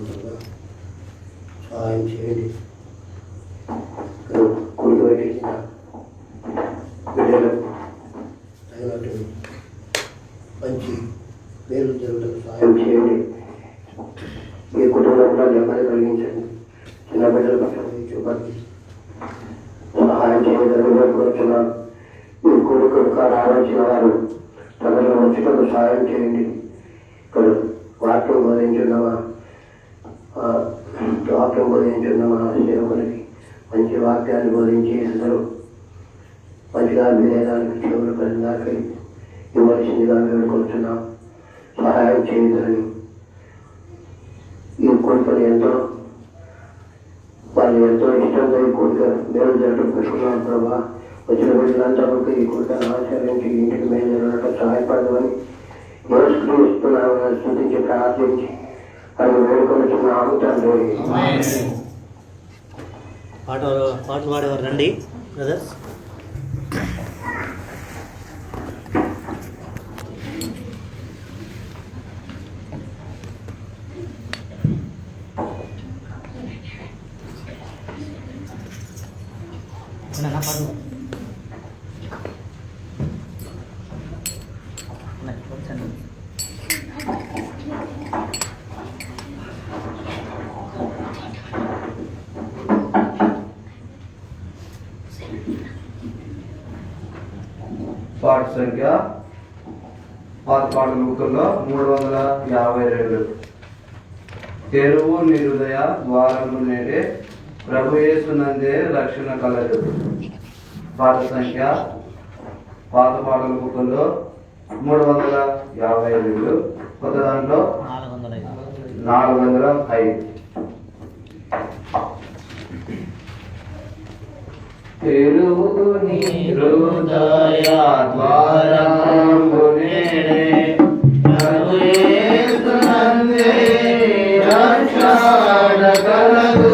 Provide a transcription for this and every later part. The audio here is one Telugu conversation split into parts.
బలవంతంగా సహాయం చేయండి. కూలి పెట్టించిన బిడ్డలకు తగినట్టు మంచి పేరు జరుగుటకు సహాయం చేయండి. మీ కుటుంబంలో నెమ్మది కలిగించండి. చిన్న బిడ్డల పట్ల చూపండి, సహాయం చేయడానికి కోరుతున్నాను. మీ కొడుకు రావాల్సిన వారు తనలో వచ్చుటకు సహాయం చేయండి. ఇక్కడ వాక్యం బోధించున్నామా సేవకులకి మంచి వాక్యాన్ని బోధించి అందరూ మంచిగా వినేదానికి చెవులు కలిగినాకై ఇవ్వాల్సిందిగా వేడుకొచ్చున్నాం. సహాయం చేయదని ఈ కోరికలు ఎంతో వాళ్ళు ఎంతో ఇష్టంగా ఈ కోరిక మేలు జరగడం పెట్టుకున్నాను. ప్రభావ వచ్చిన బిడ్డలంతా ఈ కోరికను ఆచరించి ఇంటికి మేలు జరగడం సహాయపడమని యేసుక్రీస్తునామమున స్తుతించి ప్రార్థించి అది వేడుకొనుచున్నాము తండ్రి. పాటలు పాడేవారు రండి బ్రదర్స్. పాడు పాట సంఖ్య పాత పాటల బుక్కుల్లో 352. తెరువు నిరుదయ ద్వారము నేడే ప్రభు యేసునందే రక్షణ కలదు. పాట సంఖ్య పాత పాటల బుక్కుల్లో 352, కొత్త దాంట్లో 405. తెరువు నిరుదయ ద్వారము నేడే ప్రభు యేసునందే రక్షణ కలదు.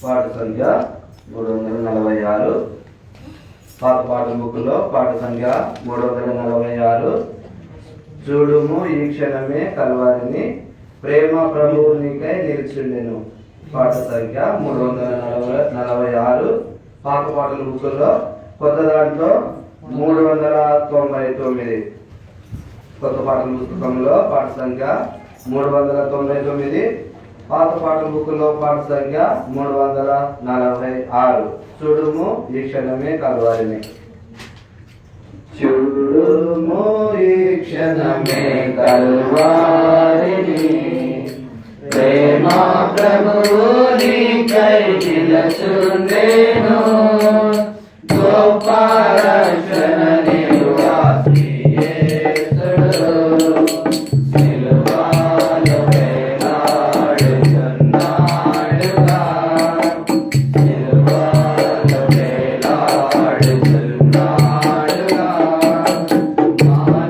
పాట సంఖ్య 346. పాత పాటల బుక్లో పాట సంఖ్య 346. చూడుము ఈ క్షణమే కల్వారిని ప్రేమ ప్రభువునికై నిలిచిండెను. పాట సంఖ్య 346. పాత పాటల బుక్లో కొత్త దాంట్లో 399. కొత్త పాటల పుస్తకంలో పాట సంఖ్య 399. పాత పాటల బుక్లో పాట సంఖ్య 346. చూడుము ఈ క్షణమే కల్వారిని. చూడుము ఈ క్షణమే కల్వారిని ప్రేమ ప్రభువునికై నిలచుండెను. గొప్ప రక్షణ నివాసి యేసుడు సిలువలో వేలాడుచున్నాడుగా. సిలువలో వేలాడుచున్నాడుగా. మానవ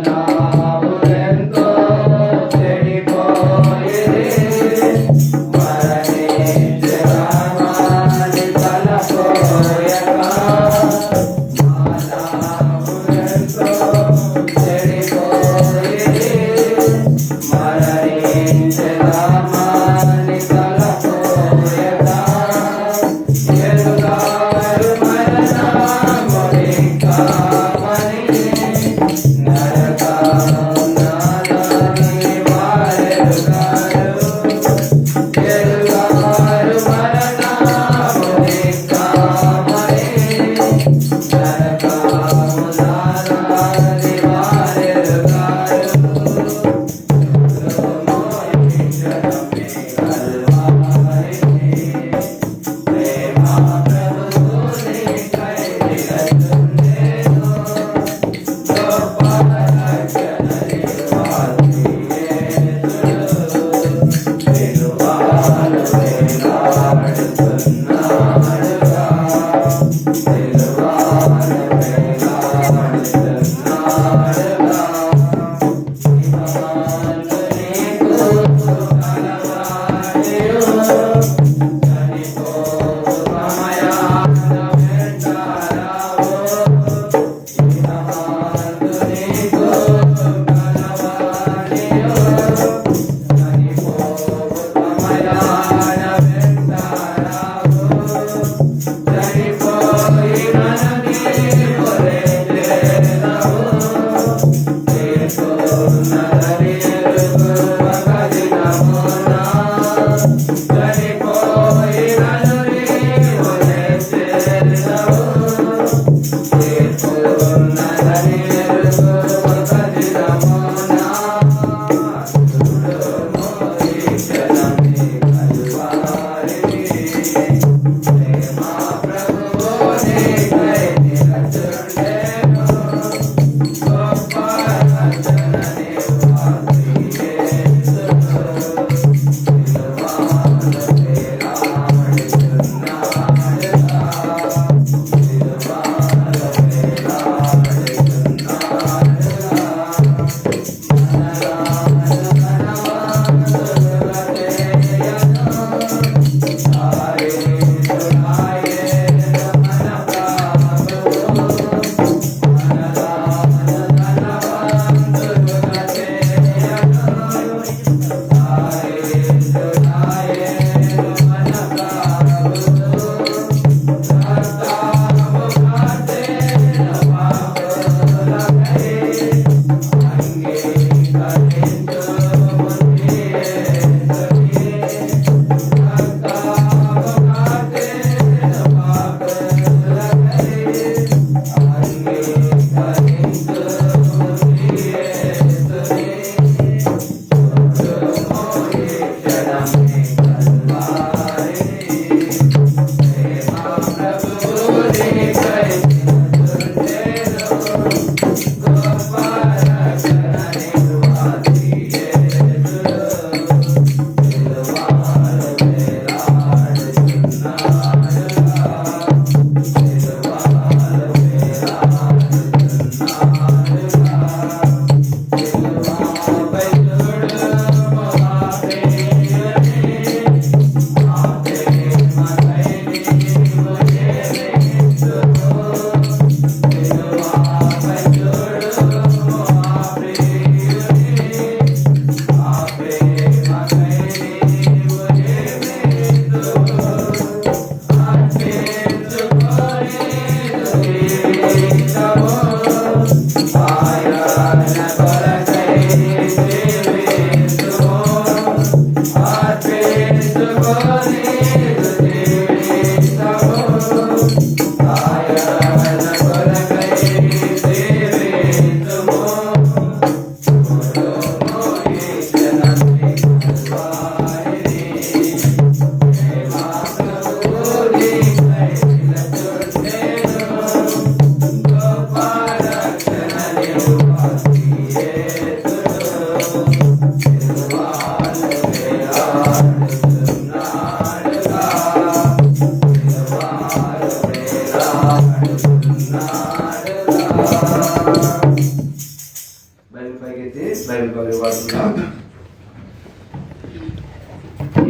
బైబిల్ పైకెత్తి బైబిల్ పైకి పడుతున్నాం.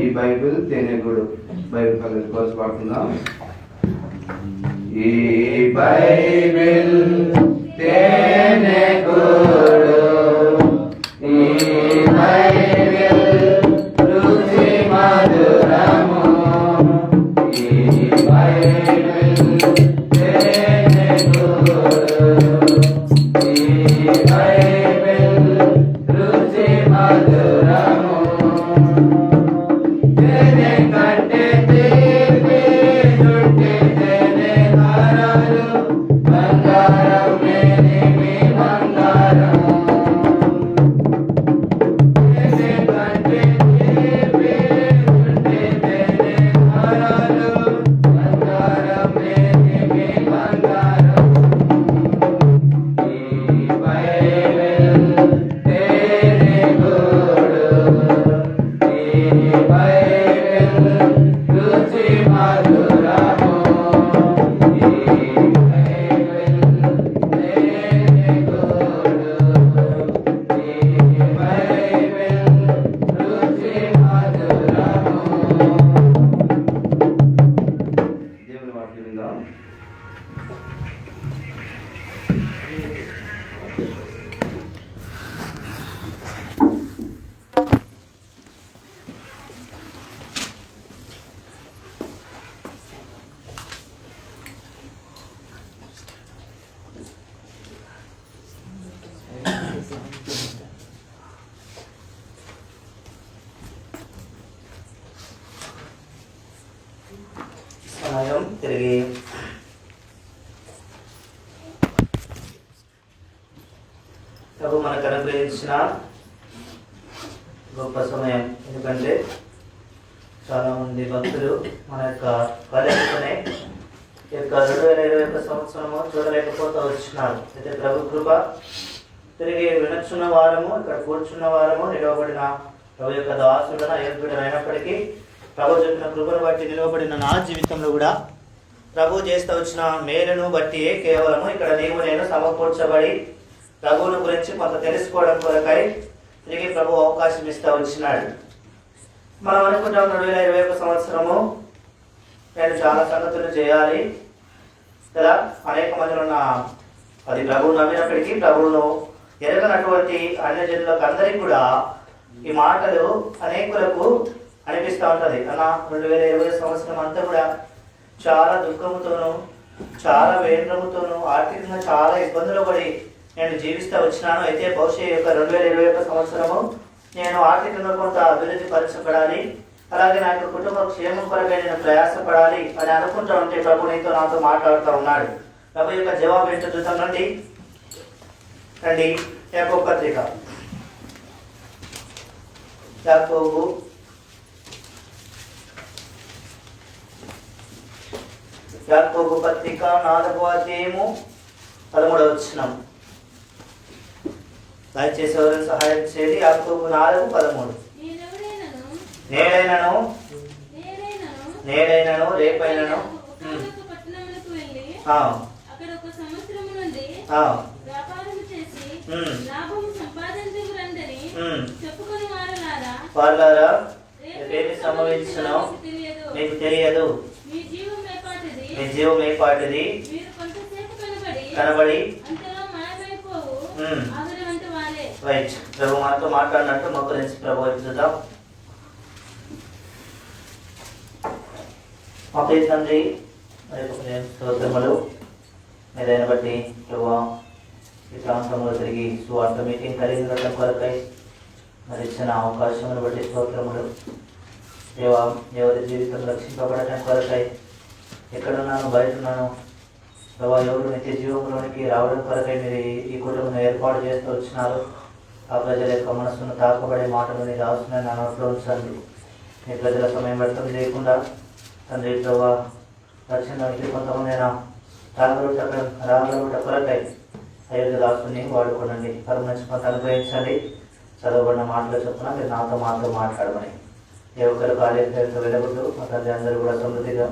ఈ బైబిల్ తేనెగూడు బైబిల్ పైకి కోసం పడుతున్నాం. ఈ బైబిల్ తేనెగూడు, ఈ బైబిల్ రుచి మధురము, ఈ బైబిల్ తేనెగూడు, ఈ బైబిల్ రుచి మధురము. తేనె కంటే తీపి చుట్టి తేనె ధారలు, బంగారం మేలిమి బంగారం. తేనె కంటే తీపి చుట్టి తేనె ధారలు, బంగారం మేలిమి బంగారం. ఈ బైబిల్ తేనెగూడు, ఈ బైబిల్ రుచి మధురము, ఈ బైబిల్ తేనెగూడు, ఈ బైబిల్ రుచి మధురము. దేవుని వాక్యం విందాం. సమయం తిరిగి ప్రభు మనకు అనుగ్రహించిన గొప్ప సమయం. ఎందుకంటే చాలా మంది భక్తులు మన యొక్క కలయికనే ఈ యొక్క 2021 సంవత్సరము చూడలేకపోతూ వచ్చినారు. అయితే ప్రభు కృప తిరిగి వినొచ్చున్న వారము, ఇక్కడ కూర్చున్న వారము, నిలవబడిన ప్రభు యొక్క దాసుడన అయోగ్యుడన అయినప్పటికీ ప్రభు చెప్పిన కృపను బట్టి నిలవబడిన నా జీవితంలో కూడా ప్రభు చేస్తూ వచ్చిన మేలును బట్టి కేవలము ఇక్కడ నీవు నేను సమకూర్చబడి ప్రభువుని గురించి కొంత తెలుసుకోవడం కొరకై తిరిగి ప్రభు అవకాశం ఇస్తూ వచ్చినాడు. మనం అనుకుంటాం 2021 సంవత్సరము నేను చాలా సంగతులు చేయాలి కదా. అనేక మందిలో ఉన్న అది ప్రభువు నమ్మినప్పటికీ ప్రభువును ఎరగనటువంటి అన్యజనులకు అందరికీ కూడా ఈ మాటలు అనేకులకు అనిపిస్తూ ఉంటుంది. అలా 2020 సంవత్సరం అంతా కూడా చాలా దుఃఖముతోనూ చాలా వేంద్రముతోనూ ఆర్థికంగా చాలా ఇబ్బందులు పడి నేను జీవిస్తూ వచ్చినాను. అయితే బహుశా యొక్క 2021 సంవత్సరము నేను ఆర్థికంగా కొంత అభివృద్ధి పరచబడాలి, అలాగే నా యొక్క కుటుంబ క్షేమం కొరకై నేను ప్రయాసపడాలి అని అనుకుంటూ ఉంటే ప్రభు నీతో నాతో మాట్లాడుతూ ఉన్నాడు. ప్రభు యొక్క జవాబు ఏంటో చూద్దాం రండి. యాకోబు పత్రిక, యాకోబు పత్రిక 4వ అధ్యాయము 13వ వచనం. దయచేసి ఎవరైనా సహాయం చేయాలి. యాకోబు 4:13. నేడైనను రేపైనను వాళ్ళారా రేపేమి సంభవించునో మీకు తెలియదు. మీ జీవం ఏపాటిది కనబడి రైట్. ప్రభు మనతో మాట్లాడినట్టు మా గురించి ప్రభు చూద్దాం. మా ప్రియ తండ్రి స్తోత్రములు మీరైన బట్టి ప్రభు ఈ ప్రాంతంలో తిరిగి సువార్త మీటింగ్ కలిగి ఉండటం కొరకై మరి ఇచ్చిన అవకాశమును బట్టి స్తోత్రములు. దేవా ఎవరి జీవితం రక్షింపబడటం కొరకై ఎక్కడున్నాను బయట ఉన్నాను ప్రభా ఎవరు నిత్య జీవంలోనికి రావడం కొరకై మీరు ఈ కుటుంబం ఏర్పాటు చేస్తూ వచ్చినారు. ఆ ప్రజల యొక్క మనసును తాకబడే మాటలు మీరు రాస్తున్నాయి నా నోట్లో ఉంచండి. మీ ప్రజల సమయం వ్యర్థం లేకుండా తండ్రి ప్రభా రక్షణకి కొంతమంది రాగలుట కొరకై అయోధ్య దాసుని వాడుకోనండి. కరుణించి కొంత అనుగ్రహించండి. చదవబడిన మాటలు చొప్పున మీరు నాతో మాట్లాడమని ఏ ఒక్కరు కార్యక్రమంతో వెలగొట్టు మా తండ్రి అందరూ కూడా సమృద్ధిగా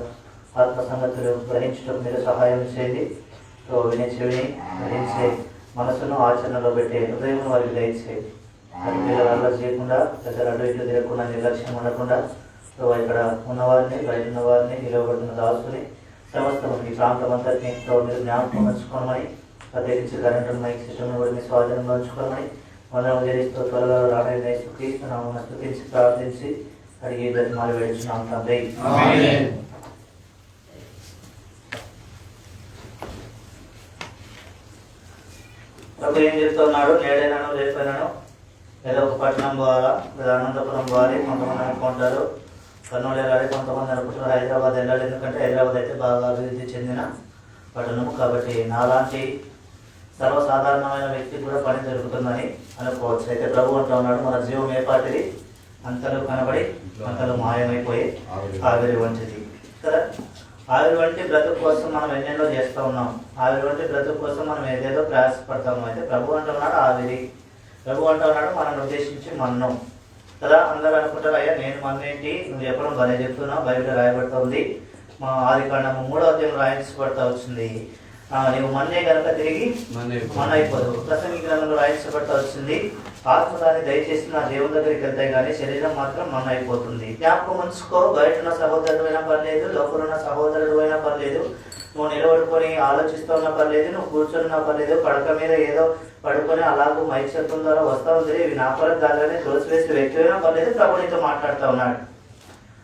ఆత్మ సంగతులు గ్రహించడం మీరు సహాయం చేయండి. వినే చెవిని గ్రహించే మనసును ఆచరణలో పెట్టే హృదయం వారికి దయచేయి. పిల్లలు అల్లరి చేయకుండా, దగ్గర అటు ఇటు తిరగకుండా, నిర్లక్ష్యం ఉండకుండా ఇక్కడ ఉన్నవారిని, బయట ఉన్న వారిని, నిలవబడిన దాసుని సమస్తం ఈ ప్రాంతం అంతటిని మీరు జ్ఞాపకం ఉంచుకోమని, ప్రత్యేకించి కరెంటు మైక్ సిస్టమ్ కూడా మీ స్వాధీనంలో ఉంచుకోమని, మనం చేస్తూ త్వరగా రాబోయే స్తుతిస్తున్నాము, స్తుతించి ప్రార్థించి అడిగి బ్రతిమాలు వేడుచున్నాం తండ్రి. ప్రభు ఏం చెప్తున్నాడు? నేడైనాను రేపైనాను ఏదో ఒక పట్టణం పోవాలా, లేదా అనంతపురం పోవాలి. కొంతమంది అనుకుంటారు కర్నూలు వెళ్ళాలి, కొంతమంది అనుకుంటారు హైదరాబాద్ వెళ్ళాలి. ఎందుకంటే హైదరాబాద్ అయితే బాగా అభివృద్ధి చెందిన పట్టణము కాబట్టి నాలాంటి సర్వసాధారణమైన వ్యక్తి కూడా పని జరుగుతుందని అనుకోవచ్చు. అయితే ప్రభు అంటూ ఉన్నాడు, మన జీవం ఏపాటిది, అంతలో కనబడి అంతలో మాయమైపోయి ఆవిరి వంటిది కదా. ఆవిరి వంటి బ్రతుకు కోసం మనం ఎన్నెన్నో చేస్తూ ఉన్నాం. ఆవిరి వంటి బ్రతుకు కోసం మనం ఏదేదో ప్రయాసపడతాము. అయితే ప్రభు అంటున్నాడు ఆవిరి. ప్రభు అంటున్నాడు మనల్ని ఉద్దేశించి మన్నం కదా. అందరూ అనుకుంటారు, అయ్యా నేను మన్నేంటి, నువ్వు చెప్పడం భలే చెప్తున్నావు, బైబిల్ రాయబడుతుంది, మా ఆదికాండము 3వ అధ్యాయం రాయించబడతా వచ్చింది. నీవు మన్నే కనుక తిరిగి మన్ అయిపోదు. ప్రసంగి గ్రంథంలో రాయించబడతా వచ్చింది, ఆత్మదాన్ని దయచేసి నా దేవుని దగ్గరికి వెళ్తాయి కానీ శరీరం మాత్రం మన్ అయిపోతుంది. జ్ఞాపకం ఉంచుకో, బయట ఉన్న సహోదరుడు అయినా పర్లేదు, లోపల ఉన్న సహోదరుడు అయినా పర్లేదు, నువ్వు నిలబడుకొని ఆలోచిస్తూ ఉన్నా పర్లేదు, నువ్వు కూర్చొని పర్లేదు, పడక మీద ఏదో పడుకొని అలాగూ మైక్ శబ్దం ద్వారా వస్తూ ఉంది, ఇవి నా కొరకు దానిలోనే తోసివేసి వ్యక్తి అయినా పర్లేదు, ప్రభు నీతో మాట్లాడుతూ ఉన్నాడు.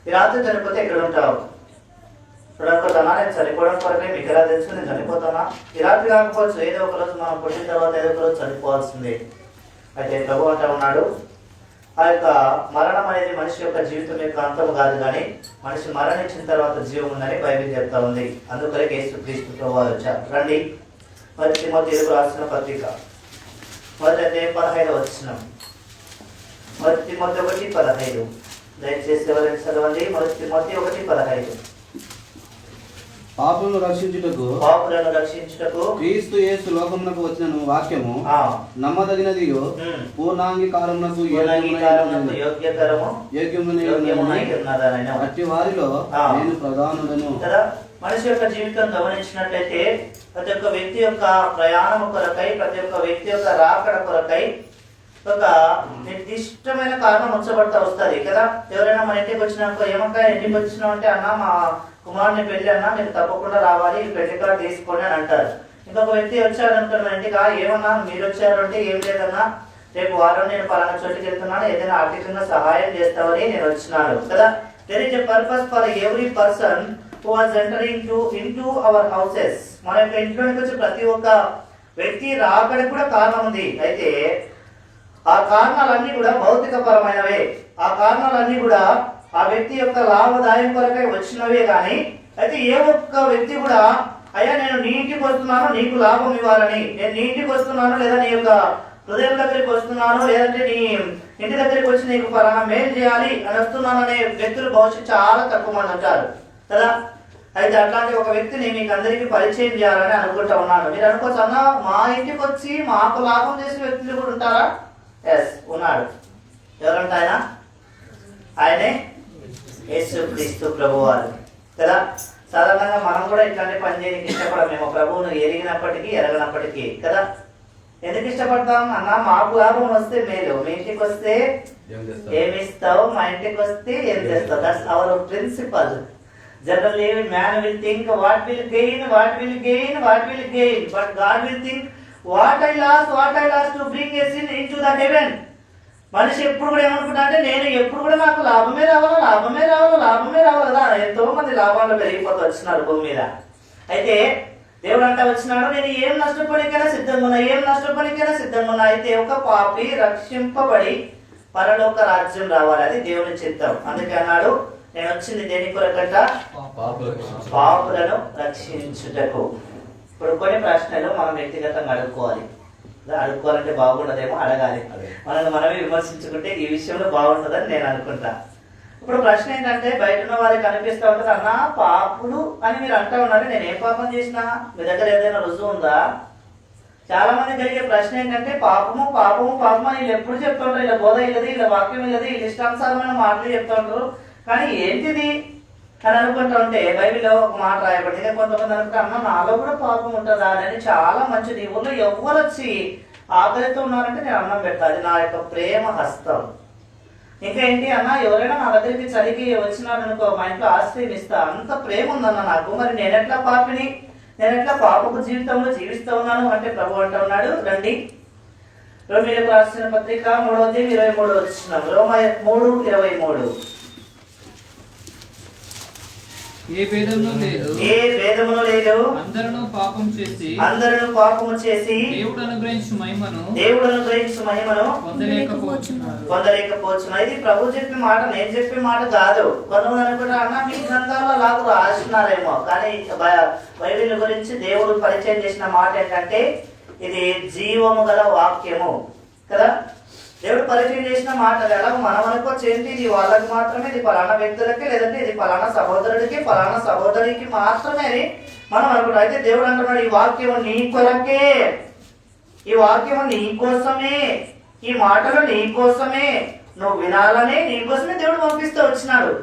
ఈ రాత్రి చనిపోతే ఎక్కడ ఉంటావు? చూడకపోతానా? నేను చనిపోవడం కొరకే మీకు ఎలా తెలుసు నేను చనిపోతానా? ఈ రాత్రి కాకపోవచ్చు, ఏదో ఒక రోజు మనం పుట్టిన తర్వాత ఏదో ఒక రోజు చనిపోవాల్సిందే. అయితే ప్రభు అంటూ ఉన్నాడు, ఆ యొక్క మరణం అనేది మనిషి యొక్క జీవితం యొక్క అంతం కాదు, కానీ మనిషి మరణించిన తర్వాత జీవం ఉందని బైబిల్ చెప్తా ఉంది. అందుకనే యేసుక్రీస్తు ప్రభువు వచ్చారు. రండి, మరి తిమోతికి రాసిన పత్రిక 1:15 వచనం. మరి తిమోతి 1:15 దయచేసి ఎవరైనా చదవండి. మరి తిమోతి 1:15 పాపులను రక్షించుటకు క్రీస్తు యేసు లోకమునకు వచ్చిన వాక్యము నమ్మదగినది, పూర్ణాంగీకారమునకు అట్టి వారిలో నేను ప్రధానుడను. మనిషి యొక్క జీవితం గమనించినట్లయితే ప్రతి ఒక్క వ్యక్తి యొక్క ప్రయాణం కొరకై, ప్రతి ఒక్క వ్యక్తి యొక్క రాకడ కొరకై ఒక నిర్దిష్టమైన కారణం ఉంచబడతా వస్తుంది కదా. ఎవరైనా మన ఇంటికి వచ్చినాక ఏమన్నా ఇంటికి వచ్చినావు అంటే, అన్న మా కుమారుని పెళ్లి అన్నా మీరు తప్పకుండా రావాలి, పెళ్లి కార్డు తీసుకోండి అని అంటారు. ఇంకొక వ్యక్తి వచ్చాడు అనుకున్న ఇంటికి, ఏమన్నా మీరు వచ్చారు అంటే, ఏం లేదన్నా రేపు వారం నేను పలానా చోటుకి వెళ్తున్నాను, ఏదైనా ఆర్థికంగా సహాయం చేస్తామని నేను వచ్చినాను కదా. There is a purpose for every person who was entering into hour houses. మన యొక్క ఇంట్లోకి వచ్చే ప్రతి ఒక్క వ్యక్తి రాకడికి కూడా కారణం ఉంది. అయితే ఆ కారణాలన్నీ కూడా భౌతిక పరమైనవే. ఆ కారణాలన్నీ కూడా ఆ వ్యక్తి యొక్క లాభదాయం కొరకై వచ్చినవే కానీ, అయితే ఏ ఒక్క వ్యక్తి కూడా అయ్యా నేను నీ ఇంటికి వస్తున్నాను నీకు లాభం ఇవ్వాలని, నేను నీ ఇంటికి వస్తున్నాను లేదా నీ యొక్క హృదయం దగ్గరికి వస్తున్నాను లేదంటే నీ ఇంటి దగ్గరికి వచ్చి నీకు పలానా మేలు చేయాలి అని వస్తున్నాను అనే వ్యక్తులు భవిష్యత్తు చాలా తక్కువ మంది ఉంటారు కదా. అయితే అట్లాంటి ఒక వ్యక్తిని మీకు అందరికీ పరిచయం చేయాలని అనుకుంటా ఉన్నాను. మీరు అనుకోవచ్చు, అన్న మా ఇంటికి వచ్చి మాకు లాభం చేసే వ్యక్తులు కూడా ఉంటారా? ఎస్, ఉన్నాడు. ఎవరంటే ఆయనే యేసుక్రీస్తు ప్రభువారు కదా. సాధారణంగా మనం కూడా ఇట్లాంటి పని చేయడానికి ఇష్టపడమేమో, ప్రభువును ఎరిగినప్పటికీ ఎరగనప్పటికీ కదా. ఎందుకు ఇష్టపడతాం? అన్న మాకు లాభం వస్తే మేలు, మీ ఇంటికి వస్తే ఏమి ఇస్తావు, మా ఇంటికి వస్తే ఏం చేస్తావు. That's our principal. Generally man will think what will gain, what will gain, what will gain, but God will think what I lost to bring a sin into the heaven. మనిషి ఎప్పుడు కూడా ఏమనుకుంటా అంటే, నేను ఎప్పుడు కూడా నాకు లాభమే రావాలి కదా. ఎంతో మంది లాభాలు పెరిగిపోతూ వచ్చినారు భూమి మీద. అయితే దేవుడు అంటా వచ్చినాడు, నేను ఏం నష్టపడికైనా సిద్ధంగా ఉన్నా. అయితే ఒక పాపి రక్షింపబడి పరలోక రాజ్యం రావాలి, అది దేవుని చిత్తం. అందుకే అన్నాడు, నేను వచ్చింది దేని కొరకట? పాపులను రక్షించుటకు. ఇప్పుడు కొన్ని ప్రశ్నలు మనం వ్యక్తిగతంగా అడుక్కోవాలంటే బాగుండదేమో, అడగాలి. మనమే విమర్శించుకుంటే ఈ విషయంలో బాగుంటుందని నేను అనుకుంటా. ఇప్పుడు ప్రశ్న ఏంటంటే, బయట ఉన్న వారికి అనిపిస్తూ ఉంటుంది, అన్న పాపులు అని మీరు అంటూ ఉన్నారు, నేను ఏం పాపం చేసినా? మీ దగ్గర ఏదైనా రుజువు ఉందా? చాలా మంది జరిగే ప్రశ్న ఏంటంటే, పాపము అని వీళ్ళు ఎప్పుడు చెప్తుంటారు, ఇలా బోధ ఇల్లది, ఇలా వాక్యం ఇల్లది, వీళ్ళు ఇష్టానుసారమైన మాటలు చెప్తుంటారు, కానీ ఏంటిది అని అనుకుంటా ఉంటే బైబిల్లో ఒక మాట రాయబడింది. కొంతమంది అనుకుంటే అన్న నాలో కూడా పాపం ఉంటుందా అని. చాలా మంచిది. ఈ ఊళ్ళో ఎవరు వచ్చి ఆకలితో ఉన్నారంటే నేను అన్నం పెడతా. అది నా యొక్క ప్రేమ హస్తం. ఇంకా ఏంటి అన్న, ఎవరైనా నా దగ్గరికి చలికి వచ్చినాడు అనుకో, మా ఇంట్లో ఆశ్రయం ఇస్తా. అంత ప్రేమ ఉందన్న నాకు. మరి నేనెట్లా పాపిని, నేనెట్లా పాపపు జీవితంలో జీవిస్తూ ఉన్నాను అంటే ప్రభు అంటూ ఉన్నాడు. రండి, రోమీయులకు రాసిన పత్రిక 3:23 వచ్చినాం. రోమా 3:23. ఏ భేదమును లేదు, ఏ భేదమును లేదు, అందరూ పాపం చేసి దేవుడు అనుగ్రహించు మహిమను పొందలేకపోతున్నా. ఇది ప్రభు చెప్పే మాట, నేను చెప్పే మాట కాదు. కొంతమంది అనుకుంటారు అన్న మీ గ్రంథాల్లో అలాగ రాస్తున్నారేమో, కానీ బైబిల్ గురించి దేవుడు పరిచయం చేసిన మాట ఏంటంటే ఇది జీవము గల వాక్యము కదా. దేవుడు పరిచయం చేసిన మాట ఎలా మనం అనుకోవచ్చు ఏంటి, ఇది వాళ్ళకి మాత్రమే, ఇది ఫలానా వ్యక్తులకి, లేదంటే ఇది ఫలానా సహోదరుడికి, ఫలానా సహోదరికి మాత్రమే మనం అనుకుంటాం. అయితే దేవుడు అంటున్నాడు ఈ వాక్యము నీ కొరకే, ఈ వాక్యము నీ కోసమే, ఈ మాటలు నీ కోసమే, నువ్వు వినాలని నీ కోసమే దేవుడు పంపిస్తూ వచ్చినాడు.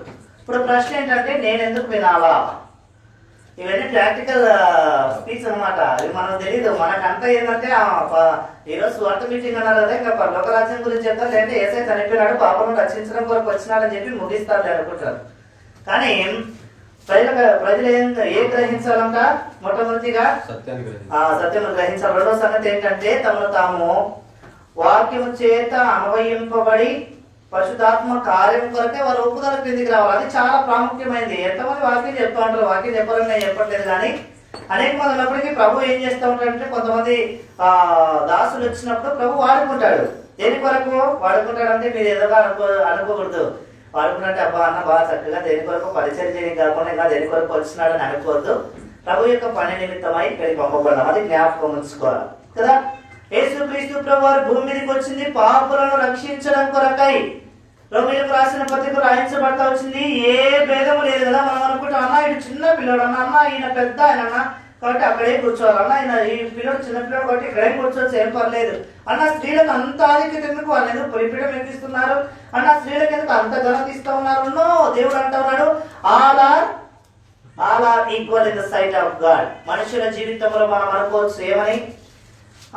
ఇప్పుడు ప్రశ్న ఏంటంటే నేను ఎందుకు వినాలా? ఇవన్నీ ప్రాక్టికల్ స్పీచ్ అనమాట. ఇవి మనకు తెలీదు. మనకంతా ఏంటంటే ఈరోజు స్వార్థ మీటింగ్ అన్నారు కదా, ఇంకా పరలోక రాజ్యం గురించి చెప్తారు, లేదంటే ఏసై చనిపోయినాడు పాపను రక్షించడం కొరకు వచ్చినాడని చెప్పి ముగిస్తారు అనుకుంటారు. కానీ ప్రజలు ఏం గ్రహించాలంట? మొట్టమొదటిగా సత్యం గ్రహించాలి. రెండో సంగతి ఏంటంటే తమను తాము వాక్యము చేత అన్వయింపబడి పరిశుద్ధాత్మ కార్యం కొరకే వారు ఒప్పుదల కిందికి రావాలి. అది చాలా ప్రాముఖ్యమైనది. ఎంతమంది వాక్యం చెప్తా ఉంటారు, వాక్యం చెప్పాలని నేను చెప్పట్లేదు, కానీ అనేక మంది ఉన్నప్పటికీ ప్రభు ఏం చేస్తూ ఉంటాడంటే కొంతమంది దాసులు వచ్చినప్పుడు ప్రభు వాడుకుంటాడు. దేని కొరకు వాడుకుంటాడంటే మీరు ఎదురుగా అనుకోకూడదు. వాడుకున్నట్టే అబ్బా అన్న బాగా చక్కగా దేని కొరకు పరిచయం చేయడానికి కాకుండా ఇంకా దేని కొరకు వచ్చినాడని అనుకోవద్దు. ప్రభు యొక్క పని నిమిత్తమై ఇక్కడికి పంపబడ్డాం, అది జ్ఞాపకం ఉంచుకోవాలి కదా. యేసుక్రీస్తు ప్రభు వారు భూమి మీదకి వచ్చింది పాపులను రక్షించడం కొరకై. రోమీయులకు రాసిన పత్రిక రాయించబడతా వచ్చింది. ఏ భేదము లేదు కదా. మనం అనుకుంటాం అన్న ఇటు చిన్న పిల్లడు అన్న ఈయన పెద్ద ఆయన కాబట్టి అక్కడే కూర్చోవాలి అన్న, ఈయన ఈ పిల్లడు చిన్న పిల్లడు కాబట్టి ఇక్కడే కూర్చోవచ్చు, ఏం పర్లేదు అన్న. స్త్రీలకు అంత ఆధిక్యత ఎందుకు, వాళ్ళు ఎందుకు పొలిపీడం ఎక్కిస్తున్నారు అన్న, స్త్రీలకు ఎందుకు అంత ఘనత ఇస్తూ ఉన్నారు? నో, దేవుడు అంటూ ఉన్నాడు all are equal in the sight of God. మనుషుల జీవితంలో మనం అనుకోవచ్చు ఏమని,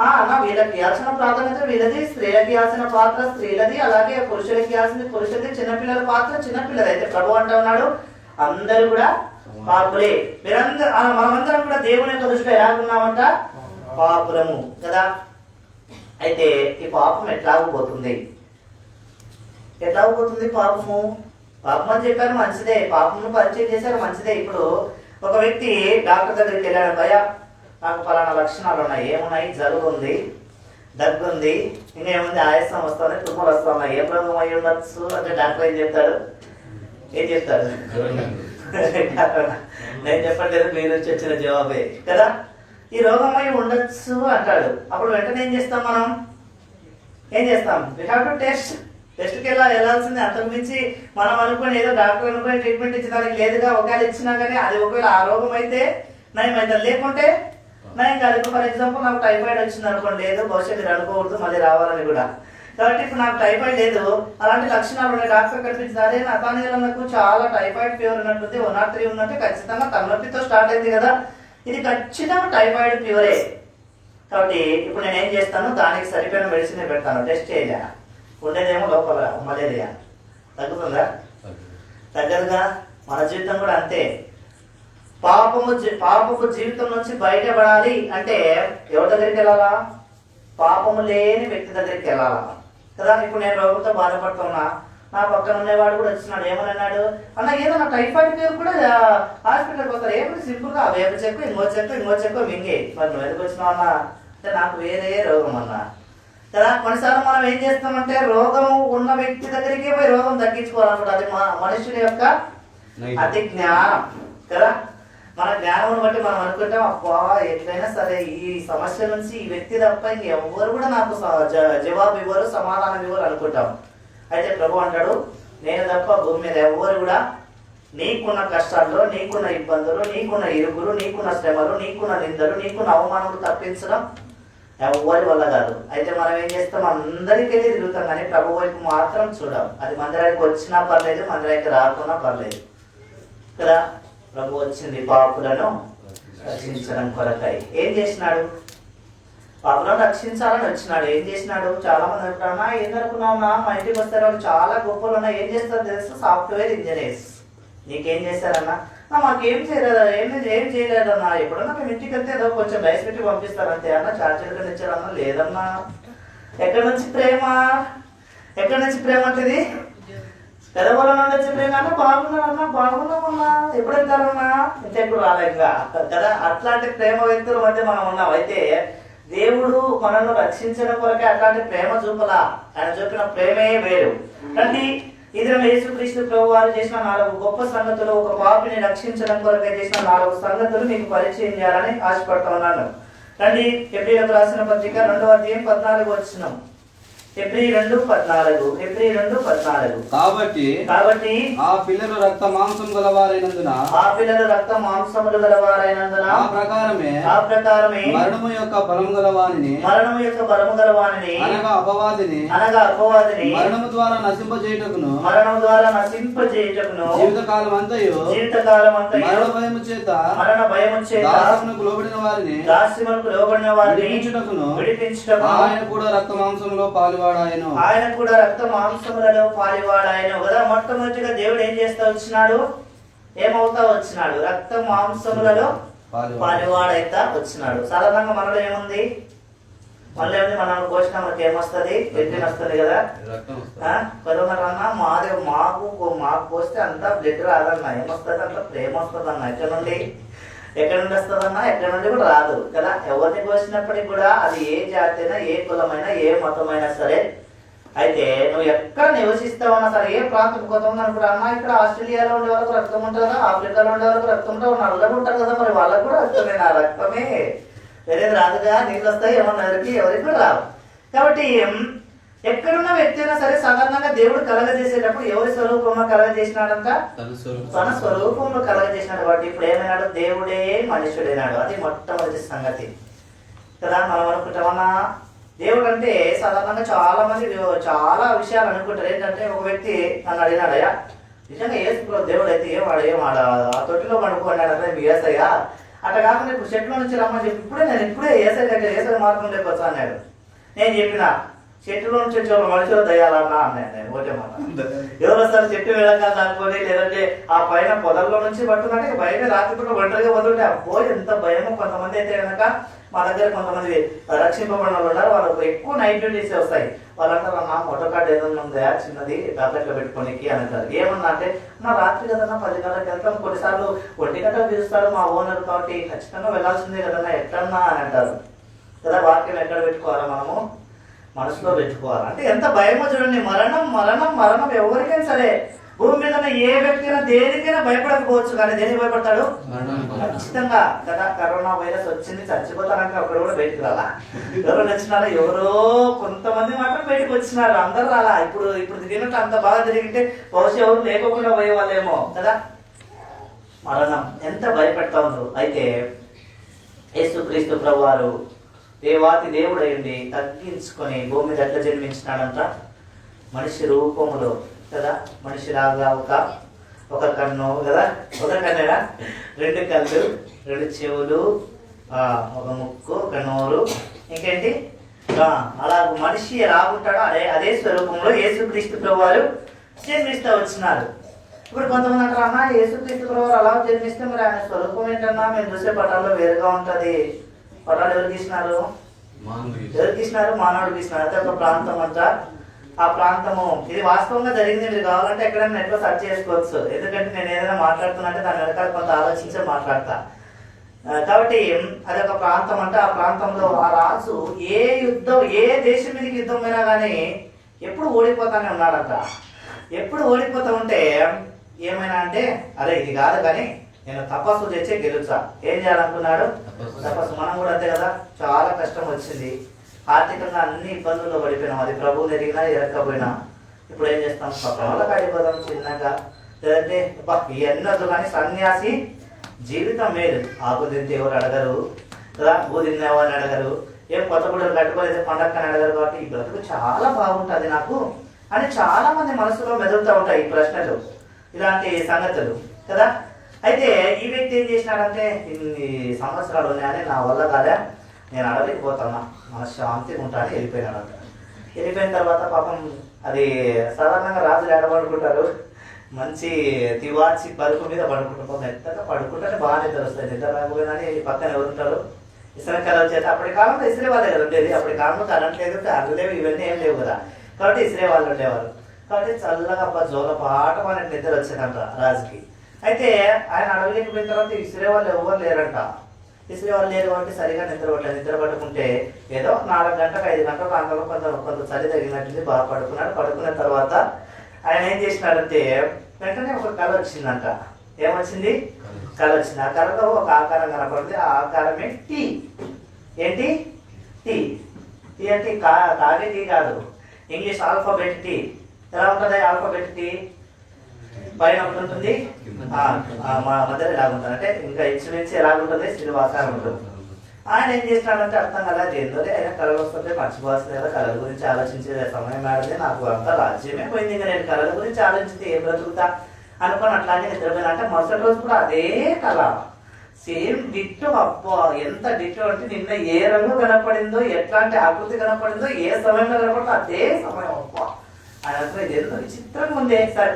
అన్న వీళ్ళకి ఇవ్వాల్సిన ప్రాధాన్యత వీళ్ళది, స్త్రీలకి ఇవ్వాల్సిన పాత్ర స్త్రీలది, అలాగే పురుషులకి ఇవ్వాల్సింది పురుషులది, చిన్నపిల్లల పాత్ర చిన్నపిల్లది. అయితే ప్రభు అంటూ ఉన్నాడు అందరూ కూడా పాపులే. మనమందరం కూడా దేవుని యొక్క దృష్టిలో ఎలాగున్నామంట? పాపులము కదా. అయితే ఈ పాపం ఎట్లాగపోతుంది పాపము? పాపం అని చెప్పారు మంచిదే, పాపమును పరిచయం చేశారు మంచిదే. ఇప్పుడు ఒక వ్యక్తి డాక్టర్ దగ్గరికి వెళ్ళాడు, భయ నాకు ఫలానా లక్షణాలు ఉన్నాయి. ఏమున్నాయి? జలుబు ఉంది, దగ్గు ఉంది, ఇంకేముంది ఆయాసం వస్తుంది, తుమ్మలు వస్తున్నాయి. ఏం రోగం అయి ఉండొచ్చు అంటే డాక్టర్ ఏం చెప్తాడు? నేను చెప్పట్లేదు, మీరు నుంచి వచ్చిన జవాబే కదా. ఈ రోగం అయి ఉండొచ్చు అంటాడు. అప్పుడు వెంటనే ఏం చేస్తాం మనం? వీ హ్యావ్ టు టెస్ట్కి వెళ్ళాల్సిందే. అంతకు మించి మనం అనుకుని ఏదో డాక్టర్ అనుకుని ట్రీట్మెంట్ ఇచ్చడానికి లేదుగా. ఒకవేళ ఇచ్చినా కానీ అది ఒకవేళ ఆ రోగం అయితే నయం అయితే, లేకుంటే నయం కాదు. ఇప్పుడు ఫర్ ఎగ్జాంపుల్ నాకు టైఫాయిడ్ వచ్చింది అనుకోండి, లేదు బహుశా మీరు అనుకోకూడదు మళ్ళీ రావాలని కూడా. కాబట్టి ఇప్పుడు నాకు టైఫాయిడ్ లేదు, అలాంటి లక్షణాలు ఉన్నాయి, డాక్టర్ కనిపించింది, అదే నాకు చాలా టైఫాయిడ్ ఫీవర్ ఉన్నట్టుంది, 103 ఉన్నట్టు ఖచ్చితంగా తలనొప్పితో స్టార్ట్ అయింది కదా, ఇది ఖచ్చితంగా టైఫాయిడ్ ఫీవరే. కాబట్టి ఇప్పుడు నేను ఏం చేస్తాను, దానికి సరిపోయిన మెడిసిన్ పెడతాను. టెస్ట్ చేయలే, ఉండేదేమో లోపల మలేరియా, తగ్గుతుందా? తగ్గదుగా. మన జీవితం కూడా అంతే. పాపపు జీవితం నుంచి బయటపడాలి అంటే ఎవరి దగ్గరికి వెళ్ళాలా? పాపము లేని వ్యక్తి దగ్గరికి వెళ్ళాలా కదా. ఇప్పుడు నేను రోగంతో బాధపడుతున్నా, నా పక్కన ఉండేవాడు కూడా వచ్చినాడు, ఏమని అన్నాడు అన్న ఏదో నా టైఫాయిడ్ ఫీవర్ కూడా హాస్పిటల్కి వస్తారు, ఏమని సింపుల్గా వేప చెక్కు ఇంకో చెక్కు మింగే. మరి నువ్వు ఎందుకు వచ్చినావు అన్నా అంటే నాకు వేరే రోగం అన్నా కదా. కొన్నిసార్లు మనం ఏం చేస్తామంటే రోగం ఉన్న వ్యక్తి దగ్గరికి పోయి రోగం తగ్గించుకోవాలనుకుంటా. అది మనుషుల యొక్క అతి జ్ఞానం కదా. మన జ్ఞానం బట్టి మనం అనుకుంటాం అబ్బా ఎట్లయినా సరే ఈ సమస్య నుంచి ఈ వ్యక్తి తప్ప ఇంకెవ్వరు కూడా నాకు జవాబు ఇవ్వరు, సమాధానం ఇవ్వరు అనుకుంటాం. అయితే ప్రభు అంటాడు నేను తప్ప భూమి మీద ఎవ్వరు కూడా నీకున్న కష్టాల్లో, నీకున్న ఇబ్బందులు, నీకున్న ఇరుగులు, నీకున్న శ్రమలు, నీకున్న నిందలు, నీకున్న అవమానాలు తప్పించడం ఎవరి వల్ల కాదు. అయితే మనం ఏం చేస్తాం, అందరికీ వెళ్ళి తిరుగుతాం కానీ ప్రభు వైపు మాత్రం చూడం. అది మందిరానికి వచ్చినా పర్లేదు, మందిరానికి రాకున్నా పర్లేదు కదా. ప్రభు వచ్చింది పాపులను రక్షించడం కొరకై. ఏం చేసినాడు? పాపులను రక్షించాలని వచ్చినాడు. ఏం చేసినాడు? చాలా మంది అంటారా, ఏం అనుకున్నావునా, మా ఇంటికి వస్తారు వాళ్ళు చాలా గొప్పలు ఉన్నా, ఏం చేస్తారు తెలుసు? Software engineers. నీకేం చేశారన్నా? మాకేం చేయలేదు, ఏం చేయలేదన్నా. ఎప్పుడన్నా మేము ఇంటికి వెళ్తే ఏదో కొంచెం రైస్ పెట్టి పంపిస్తారంతే అన్న. చార్జీలు కానీ ఇచ్చారన్నా. లేదన్నా. ఎక్కడి నుంచి ప్రేమ? ఎక్కడి నుంచి ప్రేమ అంటది? పెదవుల నుండి వచ్చే ప్రేమ అన్న. బాగున్నారన్నా, బాగున్నామన్నా, ఎప్పుడు వెళ్తారన్నా, ఇంత ఎప్పుడు రాలేక కదా. అట్లాంటి ప్రేమ వ్యక్తుల మధ్య మనం ఉన్నాం. అయితే దేవుడు మనల్ని రక్షించడం కొరకే అట్లాంటి ప్రేమ చూపలా. ఆయన చూపిన ప్రేమే వేరు. అంటే ఇది యేసుక్రీస్తు ప్రభు వారు చేసిన 4 గొప్ప సంగతులు, ఒక పాపిని రక్షించడం కొరకే చేసిన 4 సంగతులు మీకు పరిచయం చేయాలని ఆశపడుతూ ఉన్నాను. రండి, హెబ్రీయులకు రాసిన పత్రిక 2వ అధ్యాయం 14వ వచనం. హెబ్రీ 2:14. కాబట్టి ఆ పిల్లలు రక్త మాంసం గలవారైనందున ఆ ప్రకారమే మరణము యొక్క బలము గలవానిని అనగా అపవాదిని మరణము ద్వారా నశింపజేయుటకును జీవితకాలం అంతయు మరణ భయము చేత దాస్యమునకు లోబడిన వారిని విడిపించుటకును ఆయన కూడా రక్త మాంసములో పాలివాడాయను కదా. మొట్టమొదటిగా దేవుడు ఏం చేస్తా వచ్చినాడు? ఏమవుతా వచ్చినాడు? రక్త మాంసములలో పాలివాడైతా వచ్చినాడు. సాధారణంగా మనలో ఏముంది? మళ్ళీ మన పోషణ మనకి ఏమొస్తుంది? బ్లడ్ వస్తుంది కదా. కొంతమంది మాకు పోస్తే అంతా బ్లడ్ రాదన్నా. ఏమొస్తుంది? అంత ప్రేమ వస్తుంది అన్న. ఎక్కడి నుండి వస్తుందన్నా? ఎక్కడి నుండి కూడా రాదు కదా. ఎవరిని పోసినప్పటికీ కూడా అది ఏ జాతి అయినా, ఏ కులమైనా, ఏ మతమైనా సరే. అయితే నువ్వు ఎక్కడ నివసిస్తావన్నా సరే, ఏ ప్రాంతం కొంతమంది అనుకుంటా అన్న, ఇక్కడ ఆస్ట్రేలియాలో ఉండే వాళ్ళకు రక్తం ఉంటుందా, ఆఫ్రికాలో ఉండే వాళ్ళకు రక్తం ఉంటుంది, నల్లగా ఉంటారు కదా, మరి వాళ్ళకు కూడా రక్తమే. నా రక్తమే వేరేది రాదుగా. నీళ్ళు వస్తాయి ఏమన్నా ఎవరికి కూడా రావు. కాబట్టి ఎక్కడున్న వ్యక్తి అయినా సరే సాధారణంగా దేవుడు కలగజేసేటప్పుడు ఎవరి స్వరూపంలో కలగజేసినాడంట? తన స్వరూపంలో కలగజేసినాడు. కాబట్టి ఇప్పుడు ఏమైనాడు? దేవుడే మనుషుడైనాడు. అది మొట్టమొదటి సంగతి కదా. మనం అనుకుంటామన్నా, దేవుడు అంటే సాధారణంగా చాలా మంది చాలా విషయాలు అనుకుంటారు. ఏంటంటే, ఒక వ్యక్తి నన్ను అడిగినాడయ్యా, నిజంగా యేసు దేవుడు అయితే ఏమాడ ఆ తొట్టిలో పడుకున్నాడంటే మీ ఏసయ్యా, అట్లా కాకుండా ఇప్పుడు చెట్లో నుంచి రమ్మని చెప్పి ఇప్పుడే ఏసై దగ్గర ఏసై మార్గం లేకపోతే అన్నాడు. నేను చెప్పిన చెట్టులో నుంచి వచ్చే మనుషులు దయ్యాలన్నా అన్నాను నేను. ఒకటే మాట. ఎవరు వస్తారు? చెట్టు వెళ్ళగా అనుకోని, లేదంటే ఆ పైన పొదల్లో నుంచి పట్టుకుంటే భయమే. రాత్రి కూడా ఒంటరిగా వదులుంటే అబ్బో ఎంత భయమో. కొంతమంది అయితే కనుక మా దగ్గర కొంతమంది రక్షింపబడిన వాళ్ళు ఉన్నారు. వాళ్ళకు ఎక్కువ నైట్ డ్యూటీస్ వస్తాయి. వాళ్ళంటారు, నా ఫోటో కార్డు ఏదైనా ఉందా చిన్నది టాబ్లెట్లో పెట్టుకోనికి అని అంటారు. ఏమన్నా అంటే, నా రాత్రి కదన్నా 10 గంటలకు వెళ్తాం, కొన్నిసార్లు 1 గంటకు పిలుస్తాడు మా ఓనర్, కాబట్టి ఖచ్చితంగా వెళ్ళాల్సిందే కదన్నా, ఎట్లన్నా అని అంటారు కదా. వాక్యం ఎక్కడ పెట్టుకోవాలా? మనము మనసులో పెట్టుకోవాలి. అంటే ఎంత భయమో చూడండి. మరణం ఎవరికైనా సరే భూమి మీద ఏ వ్యక్తి అయినా దేనికైనా భయపడకపోవచ్చు, కానీ దేనికి భయపడతాడు? ఖచ్చితంగా కదా. కరోనా వైరస్ వచ్చింది, చచ్చిపోతానంటే అక్కడ కూడా బయటకు రాలా. ఎవరు వచ్చినారా? ఎవరో కొంతమంది మాత్రం బయటకు వచ్చినారు, అందరు రాలా. ఇప్పుడు తిరిగినట్టు అంత బాగా తిరిగితే బహుశా ఎవరు లేకుండా పోయేవాళ్ళేమో కదా. మరణం ఎంత భయపెడతా ఉందో. అయితే యేసుక్రీస్తు ప్రభువారు దేవాతి దేవుడైంది తగ్గించుకొని భూమి మీద ఎట్లా జన్మించినాడంట? మనిషి రూపములో కదా. మనిషిలాగా ఒక కన్ను కదా, ఒక కన్నేనా, 2 కళ్ళు, 2 చెవులు, ఒక ముక్కు, ఒక నోరు, ఇంకేంటి అలా మనిషి రాకుంటాడో అదే స్వరూపంలో యేసుక్రీస్తు ప్రభువారు జన్మిస్తూ వచ్చినారు. ఇప్పుడు కొంతమంది అంటారు, అన్న యేసుక్రీస్తు ప్రభువారు అలా జన్మిస్తే మరి ఆయన స్వరూపం ఏంటన్నా? మేము చూసే పటాల్లో వేరుగా ఉంటది. పటాలు ఎవరు గీసినారు? మానవుడు గీసినారు. అయితే ఒక ప్రాంతం అంట. ఆ ప్రాంతము ఇది వాస్తవంగా జరిగింది. మీరు కావాలంటే ఎక్కడైనా నెట్లో సెర్చ్ చేసుకోవచ్చు. ఎందుకంటే నేను ఏదైనా మాట్లాడుతున్నా దాని వెనకాల కొంత ఆలోచించే మాట్లాడతా. కాబట్టి అదొక ప్రాంతం అంటే ఆ ప్రాంతంలో ఆ రాజు ఏ దేశం మీదకి యుద్ధం అయినా కానీ ఎప్పుడు ఓడిపోతానే ఉన్నాడంట. ఎప్పుడు ఓడిపోతా ఉంటే ఏమైనా అంటే, అరే ఇది కాదు కానీ నేను తపస్సు చేసి గెలుచా. ఏం చేయాలనుకున్నాడు? తపస్సు. మనం కూడా అంతే కదా. చాలా కష్టం వచ్చింది, ఆర్థికంగా అన్ని ఇబ్బందుల్లో పడిపోయినాం. అది ప్రభువు ఎరిగినా ఎరక్కపోయినా ఇప్పుడు ఏం చేస్తాం? పక్కన వాళ్ళకి అడిగిపోదాం చిన్నగా, లేదంటే ఇవన్నీ వద్దు కానీ సన్యాసి జీవితం మేలు. ఆకు తింటే ఎవరు అడగరు కదా, భూ తినేవాళ్ళు అడగరు, ఏం కొత్త గుడ్డలు కట్టుకోలేదు పండక్కని అడగరు. కాబట్టి ఈ బ్రతుకు చాలా బాగుంటుంది నాకు అని చాలా మంది మనసులో మెదులుతూ ఉంటాయి ఈ ప్రశ్నలు, ఇలాంటి సంగతులు కదా. అయితే ఈ వ్యక్తి ఏం చేసినాడంటే, ఇన్ని సంవత్సరాలు ఉన్నాయని నా వల్ల కాదా, నేను అడవికి పోతాను, మనశ్శాంతిగా ఉంటాను వెళ్ళిపోయినాడంట. వెళ్ళిపోయిన తర్వాత పాపం అది సాధారణంగా రాజులు ఎడ పడుకుంటారు, మంచి తివాచి పరుపు మీద పడుకుంటారు, మెత్తగా పడుకుంటే బాగా నిద్ర వస్తుంది. నిద్ర రాకపోయినని పక్కన ఎవరుంటారు, ఇసుక కలర్ చేత. అప్పటి కాలంలో ఇసిరే వాళ్ళే కదా ఉండేది, అప్పటి కాలంలో కరెంట్ లేదు, ఫ్యాన్లు లేవు, ఇవన్నీ ఏం లేవు కదా, కాబట్టి ఇసిరే వాళ్ళు ఉండేవారు. కాబట్టి చల్లగా అబ్బా జోల పాట మనకి నిద్ర వచ్చిందంట రాజుకి. అయితే ఆయన అడవిలోకి పోయిన తర్వాత ఇసిరే వాళ్ళు ఎవరు లేరంట. ఇసిరే వాళ్ళు లేరు కాబట్టి సరిగా నిద్ర పట్టలేదు. నిద్ర పట్టుకుంటే ఏదో 4 గంటలకు 5 గంటలకు అంతలో కొంత చలి తగినట్టుంది, బాగా పడుకున్నాడు. పడుకున్న తర్వాత ఆయన ఏం చేసినాడంటే వెంటనే ఒక కళ వచ్చిందంట. ఏమొచ్చింది? కళ వచ్చింది. ఆ కళలో ఒక ఆకారం కనపడింది. ఆ ఆకారమే టీ. ఏంటి? టీ. టీ అంటే తాగే టీ కాదు, ఇంగ్లీష్ ఆల్ఫాబెట్ టీ. ఎలా ఉంటుంది ఆల్ఫాబెట్ టీ? పైన ఒకటి ఉంటుంది, మధ్యలో ఎలాగుంటుంది అంటే ఇంకా ఇంచుమించి ఎలాగుంటుంది, సిలువ ఆకారం ఉంటుంది. ఆయన ఏం చేసినాడంటే అర్థం కదా, ఏందో ఆయన కళలు వస్తుంటే మర్చిపోవాల్సింది కదా, కళల గురించి ఆలోచించే సమయం ఆడితే నాకు అంత రాజ్యమే పోయింది, ఇంకా నేను కళల గురించి ఆలోచిస్తే ఏం బ్రతుకుతా అనుకుని అట్లాగే నిద్రపోయినా. అంటే మరుసటి రోజు కూడా అదే కళ, సేమ్ డిట్టో. అబ్బా ఎంత డిట్టో అంటే నిన్న ఏ రంగు కనపడిందో, ఎట్లాంటి ఆకృతి కనపడిందో, ఏ సమయంలో కనపడిందో అదే సమయం. అబ్బా ఆయన ఇది ఎంతో విచిత్రంగా ఉంది. సరే,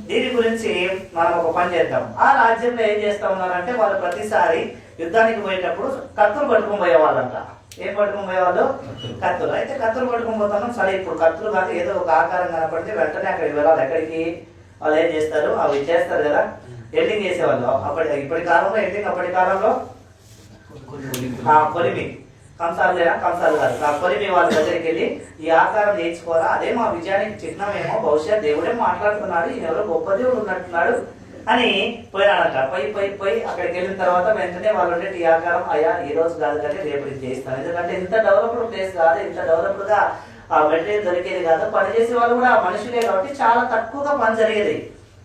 దీని గురించి మనం ఒక పని చేద్దాం. ఆ రాజ్యంలో ఏం చేస్తా ఉన్నారంటే వాళ్ళు ప్రతిసారి యుద్ధానికి పోయేటప్పుడు కత్తులు పట్టుకుని పోయేవాళ్ళంట. ఏం పట్టుకుని పోయేవాళ్ళు? కత్తులు. అయితే కత్తులు పట్టుకుని పోతాను. సరే, ఇప్పుడు కత్తులు కాదు, ఏదో ఒక ఆకారం కనపడితే వెంటనే అక్కడికి వెళ్ళాలి. ఎక్కడికి? వాళ్ళు ఏం చేస్తారు, అవి చేస్తారు కదా, ఎల్డింగ్ చేసేవాళ్ళు. ఇప్పటి కాలంలో ఎల్డింగ్, అప్పటి కాలంలో కొలిమి. కంసాలు లేదా? కంసాలు కాదు, ఆ కొలిమి వాళ్ళ దగ్గరికి వెళ్ళి ఈ ఆకారం చేయించుకోవాలా, అదే మా విజయానికి చిహ్నమేమో, బహుశా దేవుడే మాట్లాడుతున్నాడు, ఈయన ఎవరో గొప్ప దేవుడు ఉన్నట్టున్నాడు అని పోయినాడట. పోయి అక్కడికి వెళ్ళిన తర్వాత వెంటనే వాళ్ళు ఉండే ఈ ఆకారం, అయ్యా ఈ రోజు కాదు కానీ రేపు చేయిస్తాను. ఎందుకంటే ఇంత డెవలప్డ్ ప్లేస్ కాదు, ఇంత డెవలప్డ్ గా మెటీరియల్ దొరికేది కాదు, పని చేసే వాళ్ళు కూడా మనుషులే కాబట్టి చాలా తక్కువగా పని జరిగేది.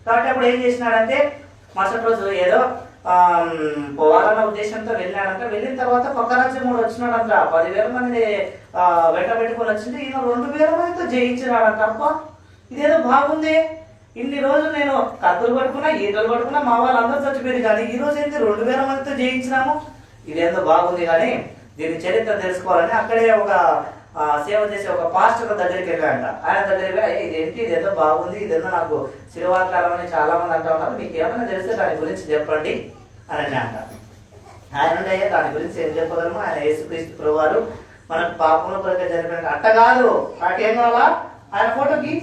కాబట్టి అప్పుడు ఏం చేసినాడంటే మరుసటి రోజు ఏదో పోవాలన్న ఉద్దేశంతో వెళ్ళాడంట. వెళ్ళిన తర్వాత పక్క రాజ్యం కూడా వచ్చినాడంట. 10,000 మంది వెంట పెట్టుకొని వచ్చింది, ఈయన 2,000 మందితో జయించినాడంట. అబ్బా ఇదేదో బాగుంది, ఇన్ని రోజులు నేను కత్తులు పట్టుకున్నా, ఈతలు పట్టుకున్నా, మా వాళ్ళందరూ చచ్చిపోయింది, కానీ ఈ రోజు ఏంటి 2,000 మందితో జయించినాము, ఇదేందో బాగుంది. కానీ దీని చరిత్ర తెలుసుకోవాలని అక్కడే ఒక సేవ చేసే ఒక పాస్టర్ దగ్గరికి వెళ్ళాడంట. ఆయన దగ్గరికి వెళ్ళి ఇదేంటి, ఇదేదో బాగుంది, ఇదేదో నాకు శిలువాకారం అని చాలా మంది అంటా ఉన్నారు, మీకు ఏమైనా తెలిస్తే దాని గురించి చెప్పండి అని అంట. ఆయన అయ్యా దాని గురించి ఏం చెప్పగలము, ఆయన యేసుక్రీస్తు ప్రభువారు మనకు పాపంలో కొరకే చనిపోయిన. అట్ట కాదు, నాకేం కావాలా, ఆయన ఫోటోకి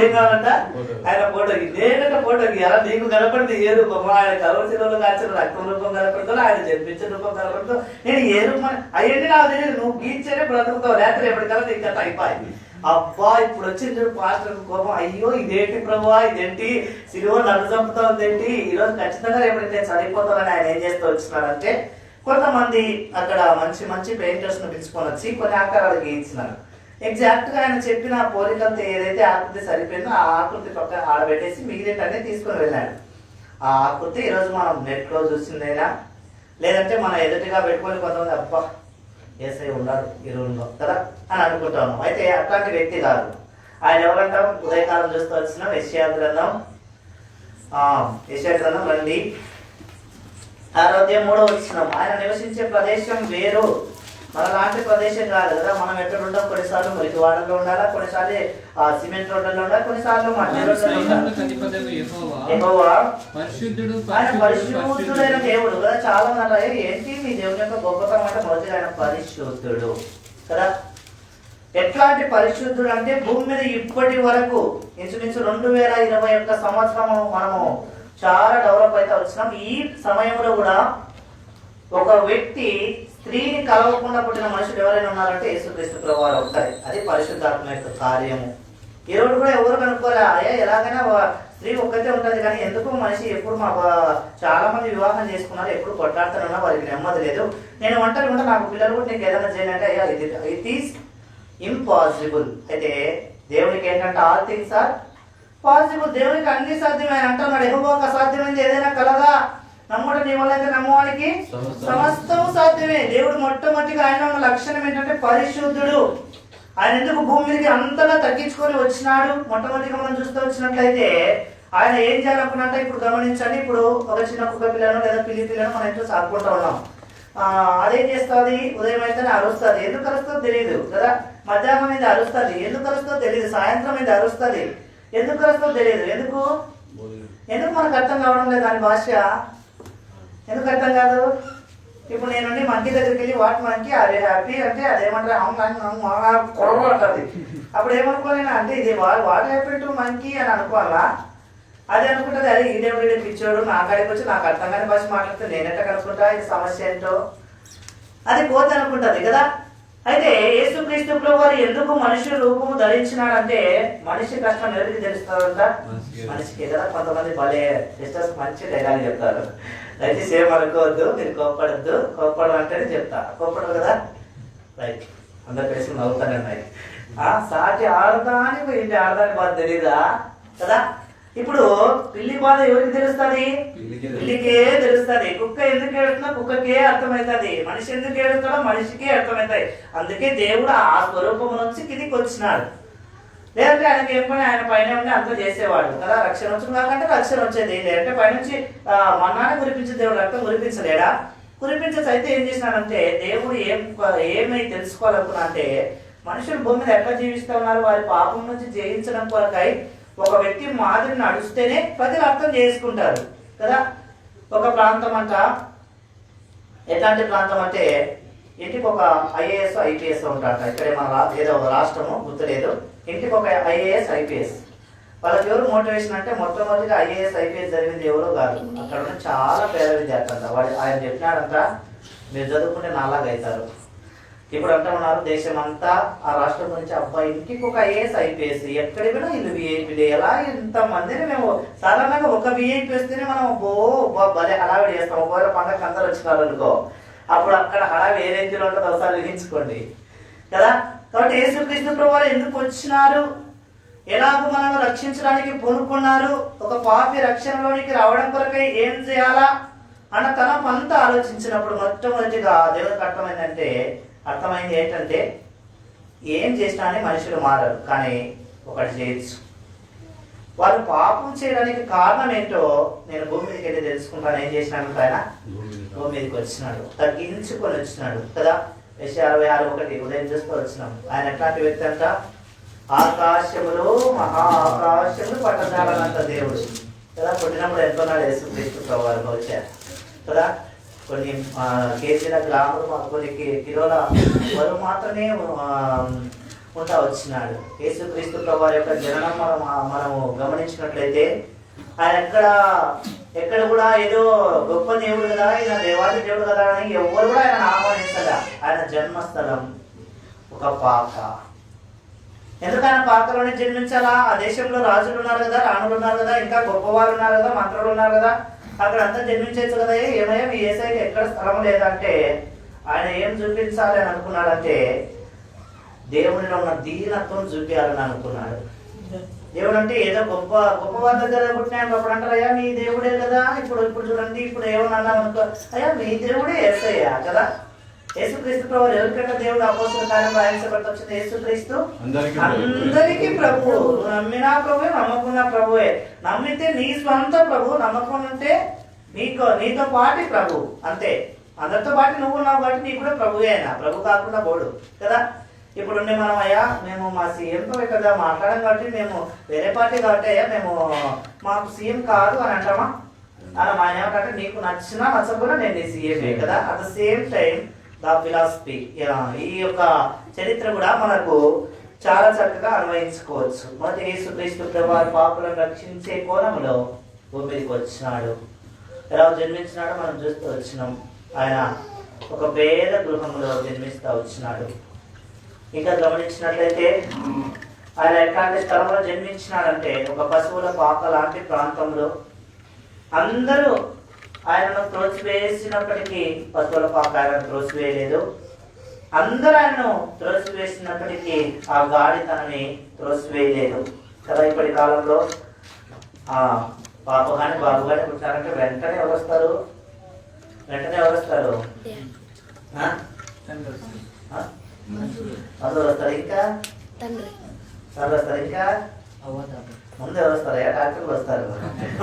ఏం కావాలంట, ఆయన ఫోటోకి. నేనంటే ఫోటోకి ఎలా నీకు కనపడింది ఏ రూపం, ఆయన కలవశిలో కాల్చిన రక్తం రూపం కనపడుతుందో, ఆయన జన్మించిన రూపం కనపడుతుందో, నేను ఏ రూపం అవన్నీ నాకు తెలియదు, నువ్వు గీర్చేనే బ్రతుకుతావు, లేకపోతే ఎప్పటికల్లా ఇంకా అయిపోయింది. అబ్బా ఇప్పుడు వచ్చింది పాస్టర్ కోపం, అయ్యో ఇదేంటి ప్రభువా, ఇదేంటి సిలువ నన్ను చంపుతా ఉందేంటి, ఈరోజు ఖచ్చితంగా ఎప్పుడైతే చనిపోతానని ఆయన ఏం చేస్తూ వచ్చినారంటే కొంతమంది అక్కడ మంచి మంచి పెయింటర్స్ ను పిలుచుకొని వచ్చి కొన్ని ఆకారాలు గీయించినారు. ఎగ్జాక్ట్ గా ఆయన చెప్పిన పోలికలతో ఏదైతే ఆకృతి సరిపోయిందో ఆ ఆకృతి పక్కన ఆడబెట్టేసి మిగిలినట్టే తీసుకొని వెళ్ళాడు. ఆ ఆకృతి ఈరోజు మనం నెట్ లో చూసిందైనా లేదంటే మన ఎదుటిగా పెట్టుకొని కొంతమంది అబ్బా ఏసై ఉన్నాడు ఈ రూమ్లో కదా అని అనుకుంటాను. అయితే అట్లాంటి వ్యక్తి కాదు ఆయన. ఎవరంటాం? ఉదయకాలం చూస్తూ వచ్చిన యెషయా గ్రంథం 2 వచ్చినాం. ఆయన నివసించే ప్రదేశం వేరు, మన లాంటి ప్రదేశం కాదు కదా. మనం ఎక్కడ ఉంటాం, కొన్నిసార్లు మురికి వాడల్లో ఉండాలా, కొన్నిసార్లు సిమెంట్ రోడ్లలో ఉండాలి, కొన్నిసార్లు మట్టి రోడ్లలో ఉండాలి. ఆయన పరిశుద్ధుడైన దేవుడు కదా. చాలా మంది ఏంటి మీ దేవుని యొక్క గొప్పతనం అంటే మొదటిగా ఆయన పరిశుద్ధుడు కదా. ఎట్లాంటి పరిశుద్ధుడు అంటే భూమి మీద ఇప్పటి వరకు ఇంచుమించు 2021 సంవత్సరం మనము చాలా డెవలప్ అయితే వచ్చినాం. ఈ సమయంలో కూడా ఒక వ్యక్తి స్త్రీని కలవకుండా పుట్టిన మనుషులు ఎవరైనా ఉన్నారంటే యేసుక్రీస్తు ప్రభువారు ఒక్కరే. అది పరిశుద్ధాత్మ యొక్క కార్యము. ఈ రోజు కూడా ఎవరు కనుక్కోలే, అయ్యా ఎలాగైనా స్త్రీ ఒక్కతే ఉంటుంది, కానీ ఎందుకు మనిషి ఎప్పుడు చాలా మంది వివాహం చేసుకున్నారు, ఎప్పుడు కొట్లాడుతున్నా వారికి నెమ్మది లేదు, నేను ఒంటరి ఉంటా, నాకు పిల్లలు కూడా నీకు ఏదైనా చేయాలంటే అయ్యా ఇట్ ఈస్ ఇంపాసిబుల్. అయితే దేవునికి ఏంటంటే ఆల్ థింగ్స్ ఆర్ పాసిబుల్. దేవునికి అన్ని సాధ్యమే అంటున్నాడు. యెహోవాకు అసాధ్యమైంది ఏదైనా కలదా, నమ్ముడు నీ వల్ల అయితే నమ్మువానికి సమస్తం సాధ్యమే. దేవుడు మొట్టమొదటిగా ఆయన ఉన్న లక్షణం ఏంటంటే పరిశుద్ధుడు. ఆయన ఎందుకు భూమి మీదకి అంతగా తగ్గించుకొని వచ్చినాడు? మొట్టమొదటిగా మనం చూస్తూ వచ్చినట్లయితే ఆయన ఏం చేయాలనుకున్నట్ట ఇప్పుడు గమనించండి. ఇప్పుడు ఒక చిన్న కుక్క పిల్లను లేదా పిల్లి పిల్లను మన ఇంట్లో సాదుకుంటా ఉన్నాం. అదేం చేస్తుంది? ఉదయం అయితేనే అరుస్తుంది. ఎందుకు అరుస్తుందో తెలియదు కదా. మధ్యాహ్నం మీద అరుస్తుంది. ఎందుకు అరుస్తుందో తెలియదు. సాయంత్రం మీద అరుస్తుంది. ఎందుకు అరుస్తుందో తెలియదు. ఎందుకు మనకు అర్థం కావడం లేదు దాని భాష. ఎందుకు అర్థం కాదు? ఇప్పుడు నేను మంకీ దగ్గరికి వెళ్ళి వాటి మంకీ అరే హ్యాపీ అంటే అదేమంటారు అంటుంది. అప్పుడు ఏమనుకోలేనా అంటే ఇది వాట్ హ్యాపీ టు మంకీ అని అనుకోవాలా? అది అనుకుంటుంది అరే ఈడేవిడే పిచ్చోడు నా కాడికి వచ్చి నాకు అర్థం కాని భాష మాట్లాడితే నేనెట్లా కనుక్కుంటా ఇది సమస్య ఏంటో అది పోతే అనుకుంటుంది కదా. అయితే యేసుక్రీస్తు ప్రభువారు ఎందుకు మనిషి రూపము ధరించినాడంటే మనిషి కష్టం ఎవరికి తెలుస్తుందంట? మనిషికి కదా. కొంతమంది భలే సిస్టర్స్ మంచి డైలాగ్ చెప్తారు. దయచేసి ఏం అనుకోవద్దు, మీరు కోప్పడద్దు. కోప్పడం అంటేనే చెప్తా, కోప్పడదు కదా. రైట్, అందరు కలిసి నవ్వుతానన్నాయి. సాటి ఆడదానికి ఇంటి ఆడదానికి బాధ తెలీదా కదా. ఇప్పుడు పిల్లి బాధ ఎవరికి తెలుస్తుంది? పిల్లికే తెలుస్తుంది. కుక్క ఎందుకు ఏడుతున్నా కుక్కకే అర్థమవుతుంది. మనిషి ఎందుకు ఏడుస్తాడో మనిషికే అర్థమవుతాయి. అందుకే దేవుడు ఆ స్వరూపం నుంచి కిందికి వచ్చినాడు. లేదంటే ఆయనకి ఏం పని, ఆయన పైన ఉండి అంతా చేసేవాడు కదా. రక్షణ వచ్చింది కాకంటే రక్షణ వచ్చేది. లేదంటే పైనుంచి మన్నాన్ని కురిపించే దేవుడు రక్తం కురిపించలేడా? కురిపించేసి అయితే ఏం చేసినాడంటే దేవుడు ఏమై తెలుసుకోవాలనుకున్నా అంటే మనుషులు భూమి మీద ఎట్లా జీవిస్తూ ఉన్నారు, వారి పాపం నుంచి జయించడం కొరకై ఒక వ్యక్తి మాదిరి నడుస్తేనే ప్రజలు అర్థం చేసుకుంటారు కదా. ఒక ప్రాంతం అంట, ఎట్లాంటి ప్రాంతం అంటే ఇంటికి ఒక ఐఏఎస్ ఐపీఎస్ ఉంటారట. ఇక్కడే మన ఏదో ఒక రాష్ట్రము గుర్తులేదు. ఇంటికి ఒక ఐఏఎస్ ఐపీఎస్. వాళ్ళకి ఎవరు మోటివేషన్ అంటే మొట్టమొదటిగా ఐఏఎస్ ఐపీఎస్ జరిగింది ఎవరో కాదు, అక్కడ ఉన్న చాలా పేద విద్యార్థి అంట. ఆయన చెప్పినాడంట మీరు చదువుకుంటే నాలాగా అవుతారు. ఇప్పుడు అంటా ఉన్నారు దేశం అంతా ఆ రాష్ట్రం నుంచి అబ్బాయి ఇంటికి ఒక ఐఏఎస్ ఐపీఎస్. ఎక్కడికి పోయినా వీళ్ళు విఐపీలు. ఎలా ఇంతమందిని మేము సాధారణంగా ఒక విఐపీ వస్తేనే మనం భలే హడావిడి చేస్తాం. ఒకవేళ పండగ అందరు వచ్చినారు అనుకో, అప్పుడు అక్కడ హడావి ఏ రేంజ్లో ఉంటుందో ఒకసారి ఊహించుకోండి కదా. కాబట్టి యేసుక్రీస్తు ప్రభువారు ఎందుకు వచ్చినారు, ఎలాగో మనల్ని రక్షించడానికి పూనుకున్నారు, ఒక పాపి రక్షణలోనికి రావడం కొరకై ఏం చేయాలా అన్న తనం అంతా ఆలోచించినప్పుడు మొట్టమొదటిగా దేవుడికి అర్థమైంది ఏంటంటే ఏం చేసినా అని మనుషులు మారరు, కానీ ఒకటి చేయొచ్చు. వాళ్ళు పాపం చేయడానికి కారణం ఏంటో నేను భూమి మీదకి వెళ్ళి తెలుసుకుంటాను. ఏం చేసినాడు? ఆయన భూమి మీదకి వచ్చినాడు, తగ్గించుకొని వచ్చినాడు కదా. యెషయా 66:1 ఉదయం చూస్తూ వచ్చినాం. ఆయన ఎట్లాంటి వ్యక్తి అంట? ఆకాశములు మహా ఆకాశములు పట్టజాలనంత దేవుడు కదా. పుట్టినప్పుడు ఎంతోన్నాడు యేసుక్రీస్తు ప్రభువారు వచ్చారు కదా. కొన్ని కేజీల గ్రాములు కొన్ని కిలోల బరువు మాత్రమే ఉంటా వచ్చినాడు. యేసుక్రీస్తు ప్రభువారి యొక్క జననం మనము గమనించినట్లయితే ఆయన ఎక్కడ కూడా ఏదో గొప్ప దేవుడు కదా, ఈయన దేవాది దేవుడు కదా అని ఎవరు కూడా ఆయన ఆహ్వానించగా. ఆయన జన్మస్థలం ఒక పాక. ఎందుకు ఆయన పాకలోనే జన్మించాలా? ఆ దేశంలో రాజులు ఉన్నారు కదా, రాణులు ఉన్నారు కదా, ఇంకా గొప్పవారు ఉన్నారు కదా, మంత్రులు ఉన్నారు కదా, అక్కడ అంతా జన్మించచ్చు కదా. ఏమయ్యా మీ ఏసైకి ఎక్కడ స్థలం లేదంటే ఆయన ఏం చూపించాలి అని అనుకున్నాడంటే దేవునిలో ఉన్న దీనత్వం చూపించాలని అనుకున్నాడు. దేవుడు అంటే ఏదో గొప్పవారి దగ్గర పుట్టినాడు అప్పుడు అంటారు అయ్యా మీ దేవుడే కదా. ఇప్పుడు చూడండి, ఇప్పుడు ఏమన్నా అనుకో అయ్యా మీ దేవుడే యేసయ్యా కదా. యేసుక్రీస్తు ప్రభువు ఎవరికంటే దేవుడు అపోస్తల కార్యం రాయించబడి వచ్చింది. యేసుక్రీస్తు అందరికీ ప్రభువు. నువ్వు నమ్మినా ప్రభువే, నమ్మకున్న ప్రభువే. నమ్మితే నీ స్వంత ప్రభు, నమ్మకుంటే నీతో పాటి ప్రభు అంతే. అందరితో పాటు నువ్వు ఉన్నావు కాబట్టి నీకు కూడా ప్రభువే. అయినా ప్రభు కాకుండా పోడు కదా. ఇప్పుడు మనం అయ్యా మేము మా సీఎంతో కదా మాట్లాడాం కాబట్టి మేము వేరే పార్టీ కాబట్టి అయ్యా మేము మాకు సీఎం కాదు అని అంటామా? అలా మా ఏమంటే నీకు నచ్చినా నచ్చకుండా నేను నీ సీఎంఏ కదా. At the same time the philosophy ఈ యొక్క చరిత్ర కూడా మనకు చాలా చక్కగా అన్వయించుకోవచ్చు. మొదటి యేసుక్రీస్తు ప్రభువారు పాపులను రక్షించే కోణంలో భూమి మీదకి వచ్చినాడు. ఎలా జన్మించినాడో మనం చూస్తూ వచ్చినాం. ఆయన ఒక పేద గృహంలో జన్మిస్తూ వచ్చినాడు. ఇంకా గమనించినట్లయితే ఆయన ఎట్లాంటి స్థలంలో జన్మించినాడంటే ఒక పశువుల పాక లాంటి ప్రాంతంలో. అందరూ ఆయనను త్రోసివేసినప్పటికీ పశువుల పాక ఆయన త్రోసివేయలేదు. అందరూ ఆయనను త్రోసివేసినప్పటికీ ఆ గాడి తనని త్రోసివేయలేదు కదా. ఇప్పటి కాలంలో పాప కానీ బాబు కానీ పుట్టారంటే వెంటనే ఎవరు వస్తారు? మధురు వస్తారు, ఇంకా తండ్రి వస్తారు, ఇంకా ముందు ఎవరు వస్తారా? డాక్టర్లు వస్తారు.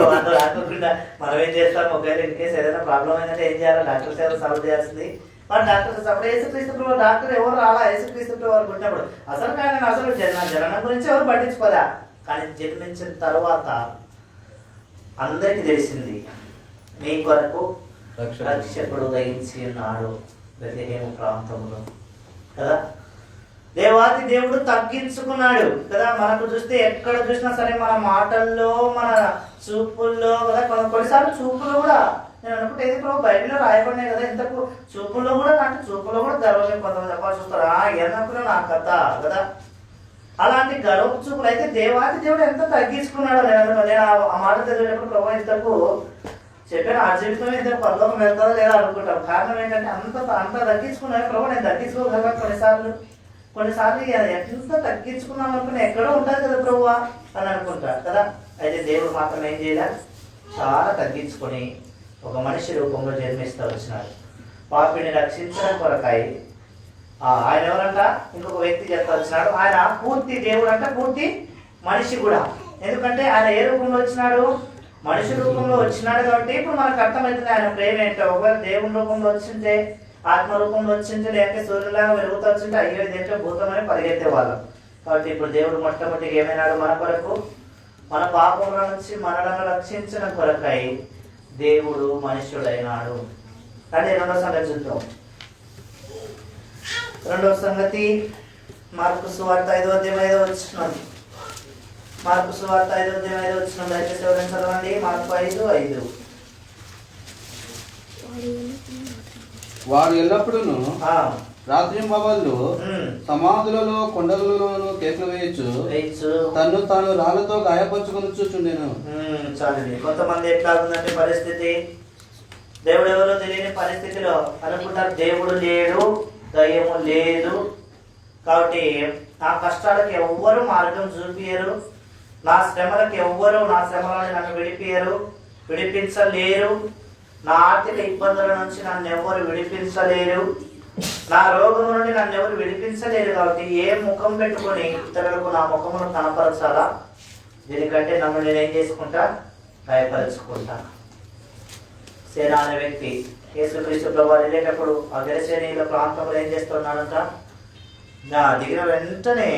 వాళ్ళు రాకుండా మనం ఏం చేస్తాం? ఒకవేళ ఇన్ కేసు ఏదైనా ప్రాబ్లం అయిందంటే ఏం చేయాలి? డాక్టర్స్ ఎవరు సాల్వ్ చేయాల్సింది? మరి డాక్టర్స్ అప్పుడు యేసుక్రీస్తు డాక్టర్ ఎవరు రాలా? యేసుక్రీస్తు వారు పుట్టినప్పుడు అసలు కానీ అసలు జననం గురించి ఎవరు పట్టించుకోదా. కానీ జన్మించిన తర్వాత అందరికీ తెలిసింది, మీ కొరకు రక్షకుడు ఉదయించి ఉన్నాడు బెత్లెహేము ప్రాంతంలో కదా. దేవాది దేవుడు తగ్గించుకున్నాడు కదా. మనకు చూస్తే ఎక్కడ చూసినా సరే మన మాటల్లో, మన చూపుల్లో కదా, కొన్నిసార్లు చూపుల్లో కూడా నేను అనుకుంటే ఇది ఇప్పుడు బైబిల్లో రాయబడినాయి కదా, ఇంతకు చూపుల్లో కూడా నాకు చూపుల్లో కూడా గర్వమే కొంతమంది చెప్పాల్సి వస్తారు. ఏదనుకున్నా నా కథ కదా. అలాంటి గర్వ చూపులు అయితే దేవాది దేవుడు ఎంత తగ్గించుకున్నాడో. నేను ఆ మాట చదివినప్పుడు ప్రభు ఇంతకు చెప్పాను, ఆ జీవితం అయితే పరలోకం వెళ్తుందో లేదా అనుకుంటాం. కారణం ఏంటంటే అంత తగ్గించుకున్నాను ప్రభు. నేను తగ్గించుకోగల కొన్నిసార్లు ఎంత తగ్గించుకున్నాం అనుకున్నా ఎక్కడో ఉంటుంది కదా ప్రభు అని అనుకుంటా కదా. అయితే దేవుడు మాత్రం ఏం చేయాలి? చాలా తగ్గించుకొని ఒక మనిషి రూపంలో జన్మిస్తూ వచ్చినాడు. పాపిని రక్షించడం కొరకాయి. ఆయన ఎవరంట? ఇంకొక వ్యక్తి చెప్తా వచ్చినాడు. ఆయన పూర్తి దేవుడు అంట, పూర్తి మనిషి కూడా. ఎందుకంటే ఆయన ఏ రూపంలో వచ్చినాడు? మనిషి రూపంలో వచ్చినాడు. కాబట్టి ఇప్పుడు మనకు అర్థమవుతుంది ఆయన ప్రేమ ఏంటో. ఒకవేళ దేవుని రూపంలో వచ్చింటే, ఆత్మ రూపంలో వచ్చింటే, లేకపోతే సూర్యులాగా వెలుగుతూ వచ్చింటే అయ్యో ఇదేంటో భూతమని పరిగెత్తే వాళ్ళం. కాబట్టి ఇప్పుడు దేవుడు మొట్టమొదటిగా ఏమైనాడు? మన కొరకు, మన పాపంలో నుంచి మనలను రక్షించిన కొరకై దేవుడు మనుష్యుడైనాడు. కానీ రెండో సంగతి చూద్దాం. రెండవ సంగతి మార్కు సువార్త 5:5 మార్కు సువార్త 5:5 దయచేసి ఎవరైనా చదవండి. మార్కు 5:5. వారు ఎల్లప్పుడూ రాత్రి పగళ్ళు సమాధులలో కొండలలోను కేకలు వేయచ్చు తను తాను రాళ్లతో గాయపరుచుకొని చూచుండెను. చాలండి. కొంతమంది ఎట్లా ఉందంటే పరిస్థితి, దేవుడు ఎవరో తెలియని పరిస్థితిలో అనుకుంటారు దేవుడు లేడు, దయ్యము లేదు, కాబట్టి నా కష్టాలకు ఎవ్వరు మార్గం చూపియరు, నా శ్రమలకు ఎవ్వరు నా శ్రమలను నన్ను విడిపించలేరు, నా ఆర్థిక ఇబ్బందుల నుంచి నన్ను ఎవరు విడిపించలేరు, నా రోగం నుండి నన్ను ఎవరు విడిపించలేరు. కాబట్టి ఏ ముఖం పెట్టుకొని ఇతరులకు నా ముఖమును కనపరచాలా? దీనికంటే నన్ను నేనేం చేసుకుంటా? భయపరుచుకుంటా. సేన అనే వ్యక్తి యేసుక్రీస్తు ప్రభువు వెళ్ళేటప్పుడు ఆ గెరసేనీల ప్రాంతంలో ఏం చేస్తున్నాడంట? నా దిగిన వెంటనే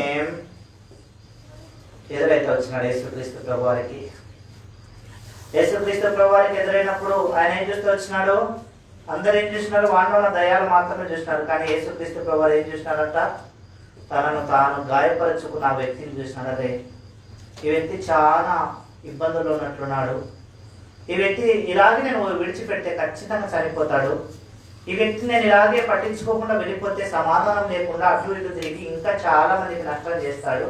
ఎదురైతే వచ్చినాడు యేసుక్రీస్తు ప్రభువారికి. యేసుక్రీస్తు ప్రభువారికి ఎదురైనప్పుడు ఆయన ఏం చూస్తూ వచ్చినాడు? అందరు ఏం చూసినారు? వాడిలో ఉన్న దయాలు మాత్రమే చూసినారు. కానీ యేసుక్రీస్తు ప్రభువారు ఏం చూసినాడంట? తనను తాను గాయపరచుకున్న ఆ వ్యక్తిని చూసినాడు. అదే ఈ వ్యక్తి చాలా ఇబ్బందుల్లో ఉన్నట్లున్నాడు, ఈ వ్యక్తి ఇలాగే నేను విడిచిపెడితే ఖచ్చితంగా చనిపోతాడు, ఈ వ్యక్తిని నేను ఇలాగే పట్టించుకోకుండా వెళ్ళిపోతే సమాధానం లేకుండా అటు ఇటు తిరిగి ఇంకా చాలా మందికి నష్టం చేస్తాడు.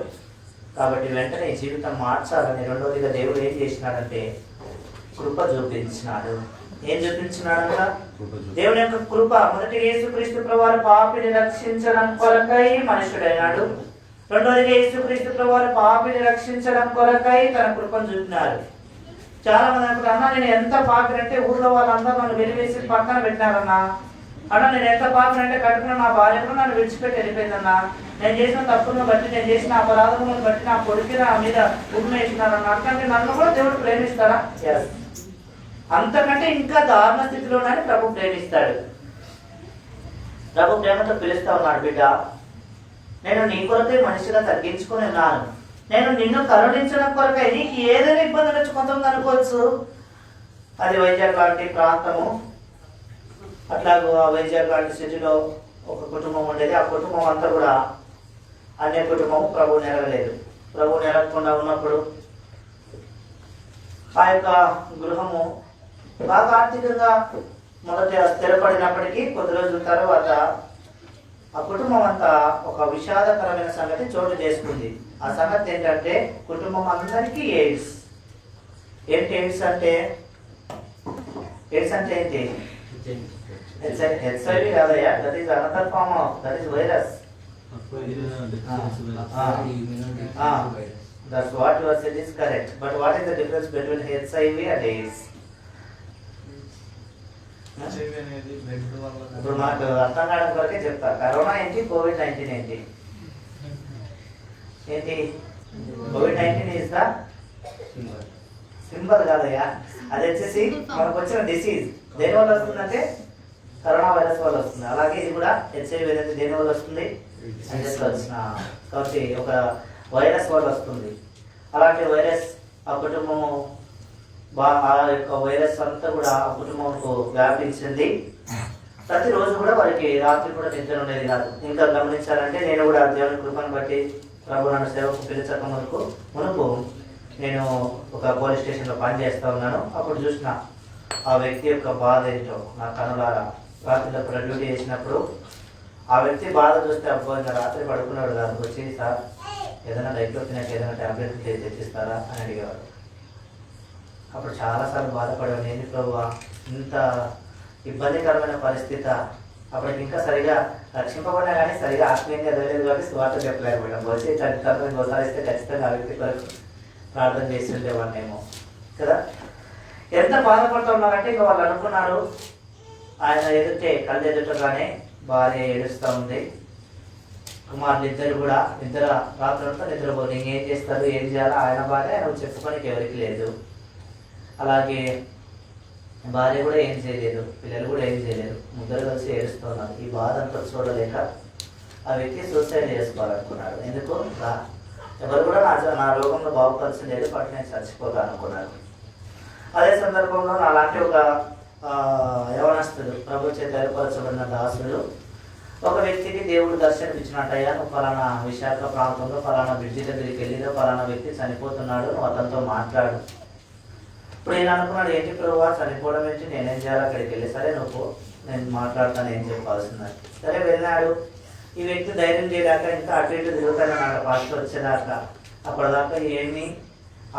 కాబట్టి వెంటనే జీవితం మార్చాలని రెండోదిగా దేవుడు ఏం చేసినాడంటే కృప చూపించినాడు. ఏం చూపించినాడంట? దేవుని యొక్క కృప. మొదటి యేసుక్రీస్తు ప్రభువారు పాపిని రక్షించడం కొరకై మనుషుడైనాడు. రెండోదిగా యేసుక్రీస్తు ప్రభువారు పాపిని రక్షించడం కొరకై తన కృపను చూపినాడు. చాలా మంది అనుకుంటారు, అన్నా నేను ఎంత పాపినంటే ఊర్లో వాళ్ళందరూ నన్ను వెలివేసి పక్కన పెట్టినారన్నా, అన్నా నేను ఎంత పాపినంటే కట్టుకున్న నా భార్యను నన్ను విడిచిపెట్టి వెళ్ళిపోయిందన్నా, నేను చేసిన తప్పులను బట్టి, నేను చేసిన అపరాధములను బట్టి నా కొడుకు నా మీద ఉమ్మేసినారన్నా. అంటే నన్ను కూడా దేవుడు ప్రేమిస్తారా? ఎస్. అంతకంటే ఇంకా దారుణ స్థితిలోనే ప్రభు ప్రేమిస్తాడు. ప్రభు ప్రేమతో పిలుస్తా ఉన్నాడు, బిడ్డ నేను నీ కొరకే మనిషిగా తగ్గించుకుని ఉన్నాను, నేను నిన్ను కరుణించడం కొరకై. నీకు ఏదైనా ఇబ్బంది వచ్చి కొంతమంది అనుకోవచ్చు, అది వైజాగ్ లాంటి ప్రాంతము, అట్లాగూ ఆ వైజాగ్ లాంటి సిటీలో ఒక కుటుంబం ఉండేది. ఆ కుటుంబం అంతా కూడా అన్య కుటుంబం, ప్రభు నెరగలేదు. ప్రభు నెరగకుండా ఉన్నప్పుడు ఆ యొక్క గృహము బాగా ఆర్థికంగా మొదట స్థిరపడినప్పటికీ కొద్ది రోజుల తర్వాత ఆ కుటుంబం అంతా ఒక విషాదకరమైన సంగతి చోటు చేసుకుంది. ఆ సంగతి ఏంటంటే కుటుంబం అందరికీ ఎయిడ్స్. ఏంటి ఎయిడ్స్ అంటే? ఎయిడ్స్ అంటే ఏంటి? హెచ్ఐవి కాదయ్యా, that is another form of, that is virus. That's what you are saying is correct. But what is the difference between HIV and AIDS? ఇప్పుడు నాకు అర్థం కావడం కొరకే చెప్తా. కరోనా ఏంటి, కోవిడ్-19 ఏంటి? ఏంటి కోవిడ్-19 ఈజ్ ద సింబల్ కాదయ్యా, అది వచ్చేసి మనకు వచ్చిన డిసీజ్. దేని వల్ల వస్తుందంటే కరోనా వైరస్ వల్ల వస్తుంది. అలాగే ఇది కూడా హెచ్ఐవి అనేది దేని వల్ల వస్తుంది వచ్చిన, కాబట్టి ఒక వైరస్ వల్ల వస్తుంది. అలాంటి వైరస్ ఆ కుటుంబము ఆ యొక్క వైరస్ అంతా కూడా ఆ కుటుంబంకు వ్యాపించింది. ప్రతిరోజు కూడా వారికి రాత్రి కూడా నిద్ర ఉండేది కాదు. ఇంకా గమనించాలంటే నేను కూడా దేవుని కృపను బట్టి ప్రభు నన్ను సేవకు పిలిచక మునుపు నేను ఒక పోలీస్ స్టేషన్లో పనిచేస్తూ ఉన్నాను. అప్పుడు చూసిన ఆ వ్యక్తి యొక్క బాధ ఏంటో నా కనులారా. రాత్రిలో కూడా డ్యూటీ చేసినప్పుడు ఆ వ్యక్తి బాధ చూస్తే అబ్బో ఇంకా రాత్రి పడుకున్నాడు కాదు, వచ్చి సార్ ఏదైనా డైట్లో తినక ఏదైనా ట్యాబ్లెట్ తెచ్చిస్తారా అని అడిగేవాడు. అప్పుడు చాలాసార్లు బాధపడేవాడు, ఏంటి ప్రభు ఇంత ఇబ్బందికరమైన పరిస్థితి. అప్పటికి ఇంకా సరిగా రక్షింపబడినా కానీ సరిగా ఆత్మీయంగా ఎదగలేదు కాబట్టి స్వార్థ చెప్పలేకపోయాం. వచ్చి ఇట్లాంటి తరఫున గోసారిస్తే ఖచ్చితంగా ఆ వ్యక్తి కొరకు ప్రార్థన చేసి ఉండేవాడినేమో కదా. ఎంత బాధపడుతున్నారంటే ఇంకా వాళ్ళు అనుకున్నారు, ఆయన ఎదుటే కళ్ళు ఎదుటగానే భార్య ఏడుస్తూ ఉంది, కుమారులు ఇద్దరు కూడా రాత్రంతా నిద్రపోదు. ఇంకేం చేస్తారు, ఏం చేయాలో ఆయన భార్య ఆయన చెప్పుకోనికి ఎవరికి లేదు. అలాగే భార్య కూడా ఏం చేయలేదు, పిల్లలు కూడా ఏం చేయలేరు, ముగ్గురు కలిసి ఏడుస్తున్నారు. ఈ బాధ అంతా చూడలేక ఆ వ్యక్తి సూసైడ్ చేసుకోవాలనుకున్నాడు. ఎందుకు ఎవరు కూడా నా రోగంలో బాగుపరచలేదు, బట్ నేను చచ్చిపోతాను అనుకున్నాడు. అదే సందర్భంలో అలాంటి ఒక యవనస్తుడు ప్రభు చేత ఏర్పరచబడిన దాసుడు ఒక వ్యక్తికి దేవుడు దర్శనం ఇచ్చినట్టయ్యా, నువ్వు ఫలానా విశాఖ ప్రాంతంలో ఫలానా బ్రిడ్జి దగ్గరికి వెళ్ళిదో ఫలానా వ్యక్తి చనిపోతున్నాడు, నువ్వు అతనితో మాట్లాడు. ఇప్పుడు నేను అనుకున్నాడు, ఏంటి ప్రభు చనిపోవడం ఏంటి, నేనేం చేయాలి అక్కడికి వెళ్ళి. సరే నువ్వు నేను మాట్లాడతాను ఏం చెప్పాల్సిందని. సరే వెళ్ళాడు. ఈ వ్యక్తి ధైర్యం చేయలేక ఇంకా అటు ఇటు తిరుగుతాను అన్నాడు పాస్టర్ వచ్చేదాకా. అప్పటిదాకా ఏమి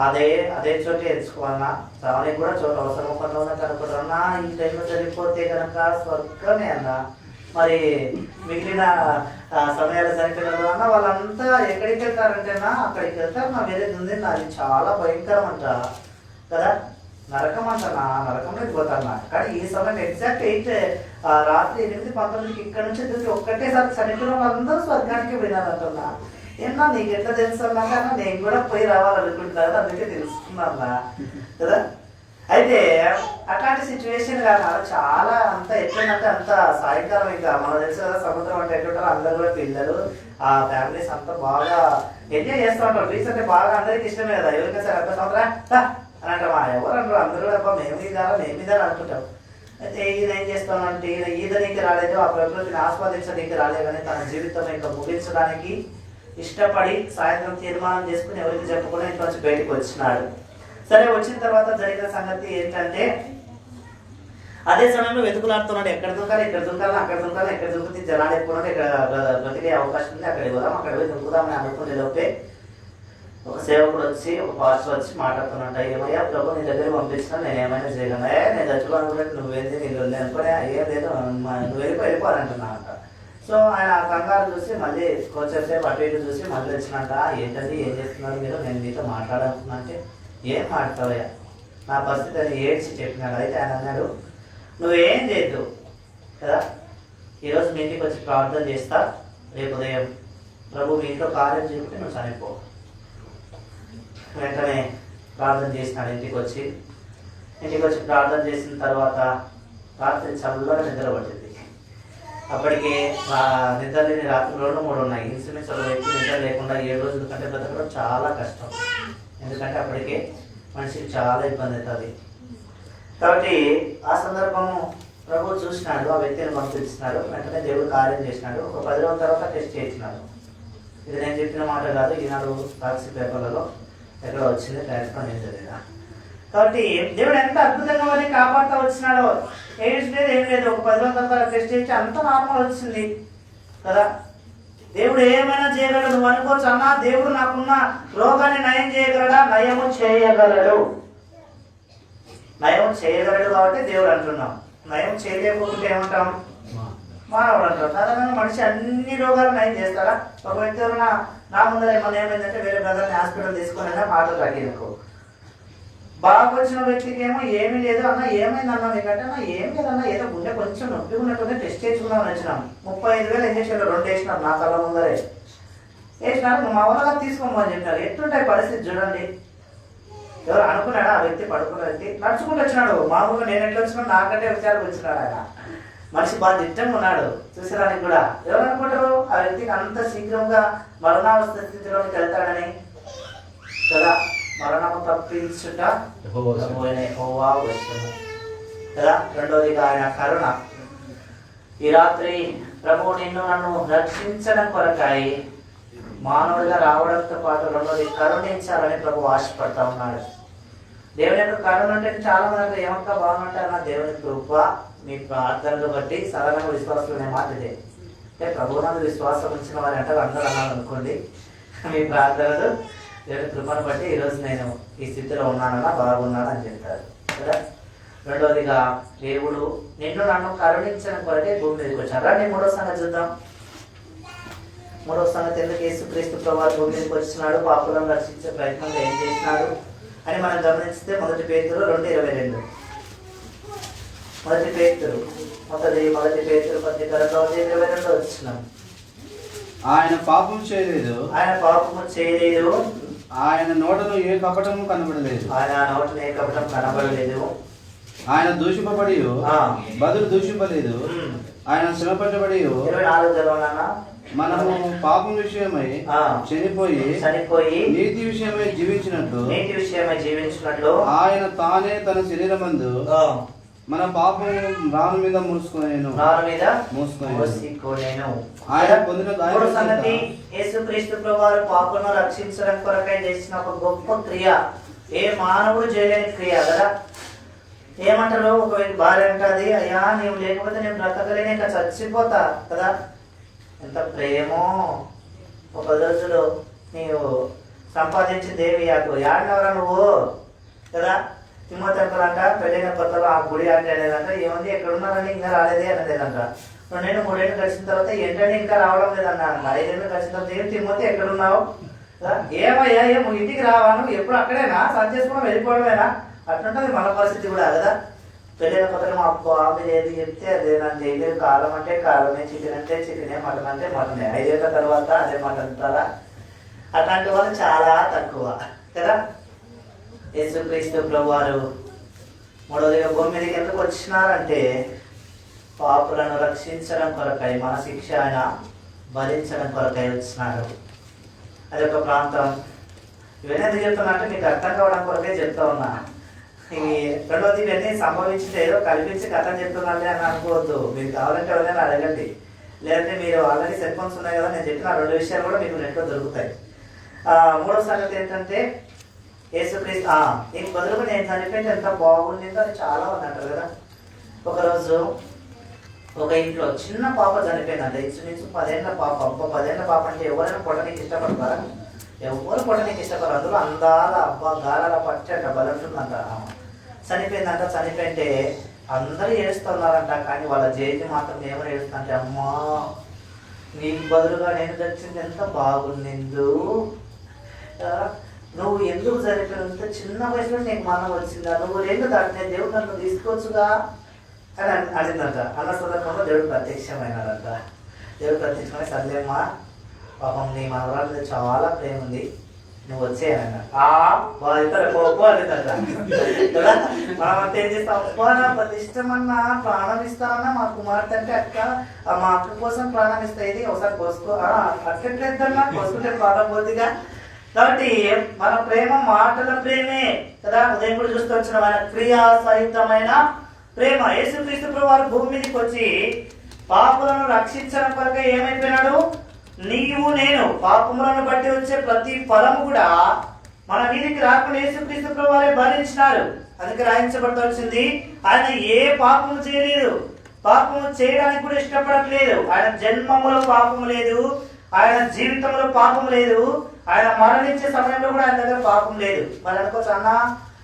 అదే చోట ఎంచుకోవాలన్నా చావనికి కూడా చోట అవసరం పనులు కనుకుంటారన్నా. ఈ టైంలో చనిపోతే కనుక స్వర్గమే అన్నా. మరి మిగిలిన సమయాలు చనిపోయిన అన్న వాళ్ళంతా ఎక్కడికి వెళ్తారంటేనా అక్కడికి వెళ్తారు. నా వేరేది ఉంది, అది చాలా భయంకరం అంట కదా, నరకం అంట. నా నరకంలోకి పోతాను. కానీ ఈ సమయం ఎగ్జాక్ట్ 8 రాత్రి 8:19 ఇక్కడ నుంచి తిరిగి ఒక్కటేసారి చనిపోయిన వాళ్ళందరూ స్వర్గానికి పోయినారంటున్నా. ఏమన్నా నీకు ఎట్లా తెలుసు అన్నాక నేను కూడా పోయి రావాలనుకుంటున్నాను, అందుకే తెలుసుకున్నా కదా. అయితే అట్లాంటి సిచ్యువేషన్ కాదు, చాలా అంత ఎట్లంటే అంత సాయంకాలం ఇంకా మనకు తెలుసు కదా సముద్రం అంటే ఎట్లుంటారు, అందరూ కూడా పిల్లలు ఆ ఫ్యామిలీస్ అంతా బాగా ఎంజాయ్ చేస్తూ ఉంటారు. బీచ్ అంటే బాగా అందరికి ఇష్టమే కదా. ఎవరికైనా సరే అర్థం సంవత్సరం అని అంటారు, ఎవరు అంటారు, అందరూ అబ్బా మేము ఇదారా అనుకుంటాం. అయితే ఈయన ఏం చేస్తామంటే ఈదనికి రాలేదు, ఆ ప్రకృతిని ఆస్వాదించడానికి రాలేదు, కానీ తన జీవితం ఇంకా ముగించడానికి ఇష్టపడి సాయంత్రం తీర్మానం చేసుకుని ఎవరికి చెప్పకుండా ఇంట్లో నుంచి బయటకు వచ్చినాడు. సరే వచ్చిన తర్వాత జరిగిన సంగతి ఏంటంటే అదే సమయంలో వెతుకులాడుతున్నాడు, ఎక్కడ దుంకాలి అక్కడ ఎక్కడ దుంకుతుంది, జనాలు ఎక్కువ ఇక్కడ బ్రతికే అవకాశం ఉంది, అక్కడికి పోదాం, అక్కడ పోయి దుంకుదామని అనుకునే లోపే ఒక సేవకుడు వచ్చి ఒక పాస్టర్ వచ్చి మాట్లాడుతున్నట్ట, ఏమయ్యా ప్రభు నీ దగ్గర పంపించినా నేను ఏమైనా చేయగలను, నేను చచ్చిపోవాలనుకుంటే నువ్వేంది నీళ్ళు అనుకునే ఏం లేదు నువ్వు వెళ్ళిపోవాలంటున్నా అంట. సో ఆయన కంగారు చూసి మళ్ళీ కొంచెంసేపు అటు ఇటు చూసి మళ్ళీ వచ్చినట్ట, ఏంటండి ఏం చేస్తున్నారు మీరు, నేను మీతో మాట్లాడాలనుకున్నా అంటే ఏం మాట్లాడవయ్యా నా పరిస్థితి అని ఏడ్చి చెప్పినాడు. అయితే ఆయన అన్నాడు, నువ్వేం చేయద్దు కదా, ఈరోజు మీ ఇంటికి వచ్చి ప్రార్థన చేస్తా, రేపు ఉదయం ప్రభు మీ ఇంట్లో కార్యం చెప్తే నువ్వు చనిపో. వెంటనే ప్రార్థన చేసినాడు. ఇంటికి వచ్చి ప్రార్థన చేసిన తర్వాత రాత్రి చల్లగా నిద్ర పట్టింది. అప్పటికే నిద్ర లేని రాత్రి 2-3 ఉన్నాయి. ఇన్సులిన్స్ ఒక వ్యక్తి నిద్ర లేకుండా 7 రోజుల కంటే బ్రతకడం చాలా కష్టం. ఎందుకంటే అప్పటికే మనిషికి చాలా ఇబ్బంది అవుతుంది. కాబట్టి ఆ సందర్భము ప్రభు చూసినాడు, ఆ వ్యక్తిని పంపించినాడు. వెంటనే దేవుడు కార్యం చేసినాడు. ఒక 10 రోజుల తర్వాత టెస్ట్ చేసినాడు. ఇది నేను చెప్పిన మాట కాదు, ఈనాడు సాక్షి పేపర్లలో ఎక్కడ వచ్చింది, ట్రాన్స్ఫర్ నేను చదివినా. కాబట్టి దేవుడు ఎంత అద్భుతంగా వారిని కాపాడుతూ వచ్చినాడో. ఎయిడ్స్ లేదు ఏం లేదు, ఒక 10 రోజుల తర్వాత టెస్ట్ చేసి అంత నార్మల్ వచ్చింది కదా. దేవుడు ఏమైనా చేయగలడు నువ్వు అనుకోవచ్చు, అన్నా దేవుడు నాకున్న రోగాన్ని నయం చేయగలడా, నయము చేయగలడు కాబట్టి దేవుడు అంటున్నాం. నయం చేయలేకపోతే ఏమంటాం, మానవుడు అంటాం. సాధారణంగా మనిషి అన్ని రోగాలు నయం చేస్తారా? ఒక వ్యక్తి ఎవరైనా నా ముందర ఏమన్నా ఏమైందంటే వేరే బ్రదర్ని హాస్పిటల్ తీసుకుని మాటలు తగ్గినకు, బాగా వచ్చిన వ్యక్తికి ఏమో ఏమీ లేదు, అన్న ఏమైంది అన్నా నీకంటే, అన్న ఏం లేదన్నా ఏదో గుండె కొంచెం నొప్పి ఉన్నట్టుంది టెస్ట్ చేసుకుందామని వచ్చినాం. 35,000 ఇంజక్షన్లు 2 వేసినారు నా కళ్ళ ముందరే. వేసినారు. నువ్వు మా వల్ల తీసుకోమని చెప్పినారు. ఎట్లుంటాయి పరిస్థితి చూడండి. ఎవరు అనుకున్నాడా ఆ వ్యక్తి, పడుకున్న వ్యక్తి నడుచుకుంటూ వచ్చినాడు. మామూలుగా నేను ఎట్లా వచ్చినా నాకంటే విచారకు వచ్చినాడు. ఆయన మనిషి బాగా దిట్టంగా ఉన్నాడు చూసేదానికి కూడా. ఎవరు అనుకుంటారు ఆ వ్యక్తికి అంత శీఘ్రంగా మరణావస్థ స్థితిలోకి వెళ్తాడని కదా. మరణము తప్పించుట యెహోవా వశము కదా. రెండోదిగా ఆయన కరుణ. ఈ రాత్రి ప్రభువు నిన్ను నన్ను రక్షించడం కొరకాయి మానవుడిగా రావడంతో పాటు రెండోది కరుణించాలని ప్రభు ఆశపడతా ఉన్నాడు. దేవుని యొక్క కరుణ అంటే చాలా మంది ఏమంతా బాగుంటారు నా దేవుని కృప మీ ప్రార్థనలు బట్టి సాధారణంగా విశ్వాసం అనే మాట ఇదే. అంటే ప్రభువునందు విశ్వాసం ఉంచిన వారి అంటే అందరూ అన్నారు అనుకోండి. మీ ప్రార్థనలు దేవుని కృపను బట్టి ఈరోజు నేను ఈ స్థితిలో ఉన్నానన్నా బాగున్నాను అని చెప్తారు కదా. రెండోదిగా దేవుడు నిన్ను నన్ను కరుణించడం కొరకే భూమి మీదకి వచ్చాను. రండి మూడో సంగతి చూద్దాం. మూడవ సంగతి ఎందుకు యేసుక్రీస్తు ప్రభువు భూమి మీదకి వచ్చినాడు, పాపులను రక్షించే ప్రయత్నంలో ఏం చేసినాడు అని మనం గమనిస్తే 1 పేతురు 2:22. 1 పేతురు పత్రిక 2:22 వచ్చినాం. ఆయన పాపం చేయలేదు, ఆయన పాపము చేయలేదు, ఆయన నోటను ఏ కపటము కనబడలేదు, ఆయన నోటను ఏ కపటం కనబడలేదు, ఆయన దూషింపబడి బదులు దూషింపలేదు, ఆయన శ్రమపరచబడి 24 చదవాలన్నా మనము పాపం విషయమై చనిపోయి నీతి విషయమై జీవించినట్లు ఆయన తానే తన శరీరమందు మన పాపం రాను మీద మూసుకొనేను. ఆయన పొందిన సంగతి యేసుక్రీస్తు ప్రభువు పాపలను రక్షించడం కొరకై చేసిన ఒక గొప్ప క్రియ, ఏ మానవుడు చేయలేని క్రియ కదా. ఏమంటారు ఒక భార్య అంటది, అయ్యా నీవు లేకపోతే నేను బ్రతకలేని ఇంకా చచ్చిపోతా కదా. ఎంత ప్రేమో. ఒక 10 రోజులు నీవు సంపాదించి దేవి యాడినవరా నువ్వు కదా. తిమ్మతంకలు అంట పెళ్ళైన కొత్తలో ఆ గుడి అంటే అనేదంట, ఏముంది ఎక్కడ ఉన్నారని ఇంకా రాలేదే అనేదంట. 2 ఏళ్ళు 3 ఏళ్ళు గడిచిన తర్వాత ఏంటని ఇంకా రావడం లేదన్నా. 5 ఏళ్ళు గడిచిన తర్వాత ఏం తిమ్మతి ఎక్కడున్నావు, ఏమయ్యా ఏమో ఇంటికి రావాను, ఎప్పుడు అక్కడేనా సర్చ్ చేసుకోవడం వెళ్ళిపోవడమేనా, అట్లుంటుంది మన పరిస్థితి కూడా కదా. పెళ్ళైన కొత్తలో మా బాబు ఏది చెప్తే అదేనండి, లేదు కారం అంటే కారమే, చికెన్ అంటే చికెనే, మటన్ అంటే మటనే. 5 ఏళ్ళ తర్వాత అదే మటన్ అంటారా. అట్లాంటి వాళ్ళు చాలా తక్కువ కదా. యేసుక్రీస్తు ప్రభువారు మూడోదిగా భూమి మీదకి ఎందుకు వచ్చినారంటే పాపులను రక్షించడం కొరకై, మన శిక్ష ఆయన భరించడం కొరకై వచ్చినారు. అది ఒక ప్రాంతం. ఇవన్నీ ఎందుకు చెప్తున్నా అంటే మీకు అర్థం కావడం కొరకే చెప్తా ఉన్నా. ఇవి రెండోది ఇవన్నీ సంభవించితే ఏదో కల్పించి కథం చెప్తున్నాలే అని అనుకోవద్దు. మీకు కావాలంటే ఎవరైనా అడగండి, లేదంటే మీరు ఆల్రెడీ సెల్ ఫోన్స్ ఉన్నాయి కదా, నేను చెప్పిన 2 విషయాలు కూడా మీకు నెట్లో దొరుకుతాయి. మూడో సంగతి ఏంటంటే యేసుక్రీస్తు నీకు బదులుగా నేను చనిపోయింది ఎంత బాగుండిందో అని చాలా మంది అంటారు కదా. ఒకరోజు ఒక ఇంట్లో చిన్న పాప చనిపోయిందంట, ఇంచుమించు 10 ఏళ్ళ పాప. 10 ఏళ్ళ పాప అంటే ఎవరైనా పొట్టనికి ఇష్టపడతారా? ఎవరు పొట్టనికి ఇష్టపడరు. అందులో అందాల గాలాల పచ్చట బలంటుందంట. చనిపోయిందంట. చనిపోయింటే అందరూ ఏడుస్తున్నారంట, కానీ వాళ్ళ జేజి మాత్రం ఏమని ఏడుస్తుంటే, అమ్మా నీకు బదులుగా నేను చచ్చింది ఎంత బాగుండిందు, నువ్వు ఎందుకు చనిపోయినంత చిన్న వయసులో నీకు మరణం వచ్చిందా, నువ్వు 2 దాటినే దేవుడు నన్ను తీసుకోవచ్చుగా అని అడిగిందంట. అన్న సందర్భంలో దేవుడు ప్రత్యక్షమైనాడంట. దేవుడు ప్రత్యక్షమై, సర్లేమ్మా పాపం నీ మనవరాల మీద చాలా ప్రేమ ఉంది, నువ్వు వచ్చేయనన్న. కదా మనం అంతా ఏం చేస్తాం, అబ్బా నా ప్రతిష్టమన్నా ప్రాణం ఇస్తానన్నా మా కుమార్తె అంటే అక్క మా అక్క కోసం ప్రాణం ఇస్తా, ఇది ఒకసారి కోసుకో అట్లెట్లేద్దన్నా కోసుకుంటే ప్రాణం పోతుందిగా. కాబట్టి మన ప్రేమ మాటల ప్రేమే కదా. ఉదయం కూడా చూస్తూ వచ్చిన మన క్రియా సహితమైన ప్రేమ. యేసుక్రీస్తు ప్రభువు భూమి మీదకి వచ్చి పాపులను రక్షించడం కొరకే ఏమైపోయినాడు, నీవు నేను పాపములను బట్టి వచ్చే ప్రతి ఫలము కూడా మన మీదికి రాకుండా యేసుక్రీస్తు ప్రభువారే భరించినారు. అందుకే రాయించబడవలసింది, ఆయన ఏ పాపము చేయలేదు, పాపము చేయడానికి కూడా ఇష్టపడట్లేదు. ఆయన జన్మములో పాపము లేదు, ఆయన జీవితంలో పాపం లేదు, ఆయన మరణించే సమయంలో కూడా ఆయన దగ్గర పాపం లేదు. మరి అనుకోవచ్చు, అన్న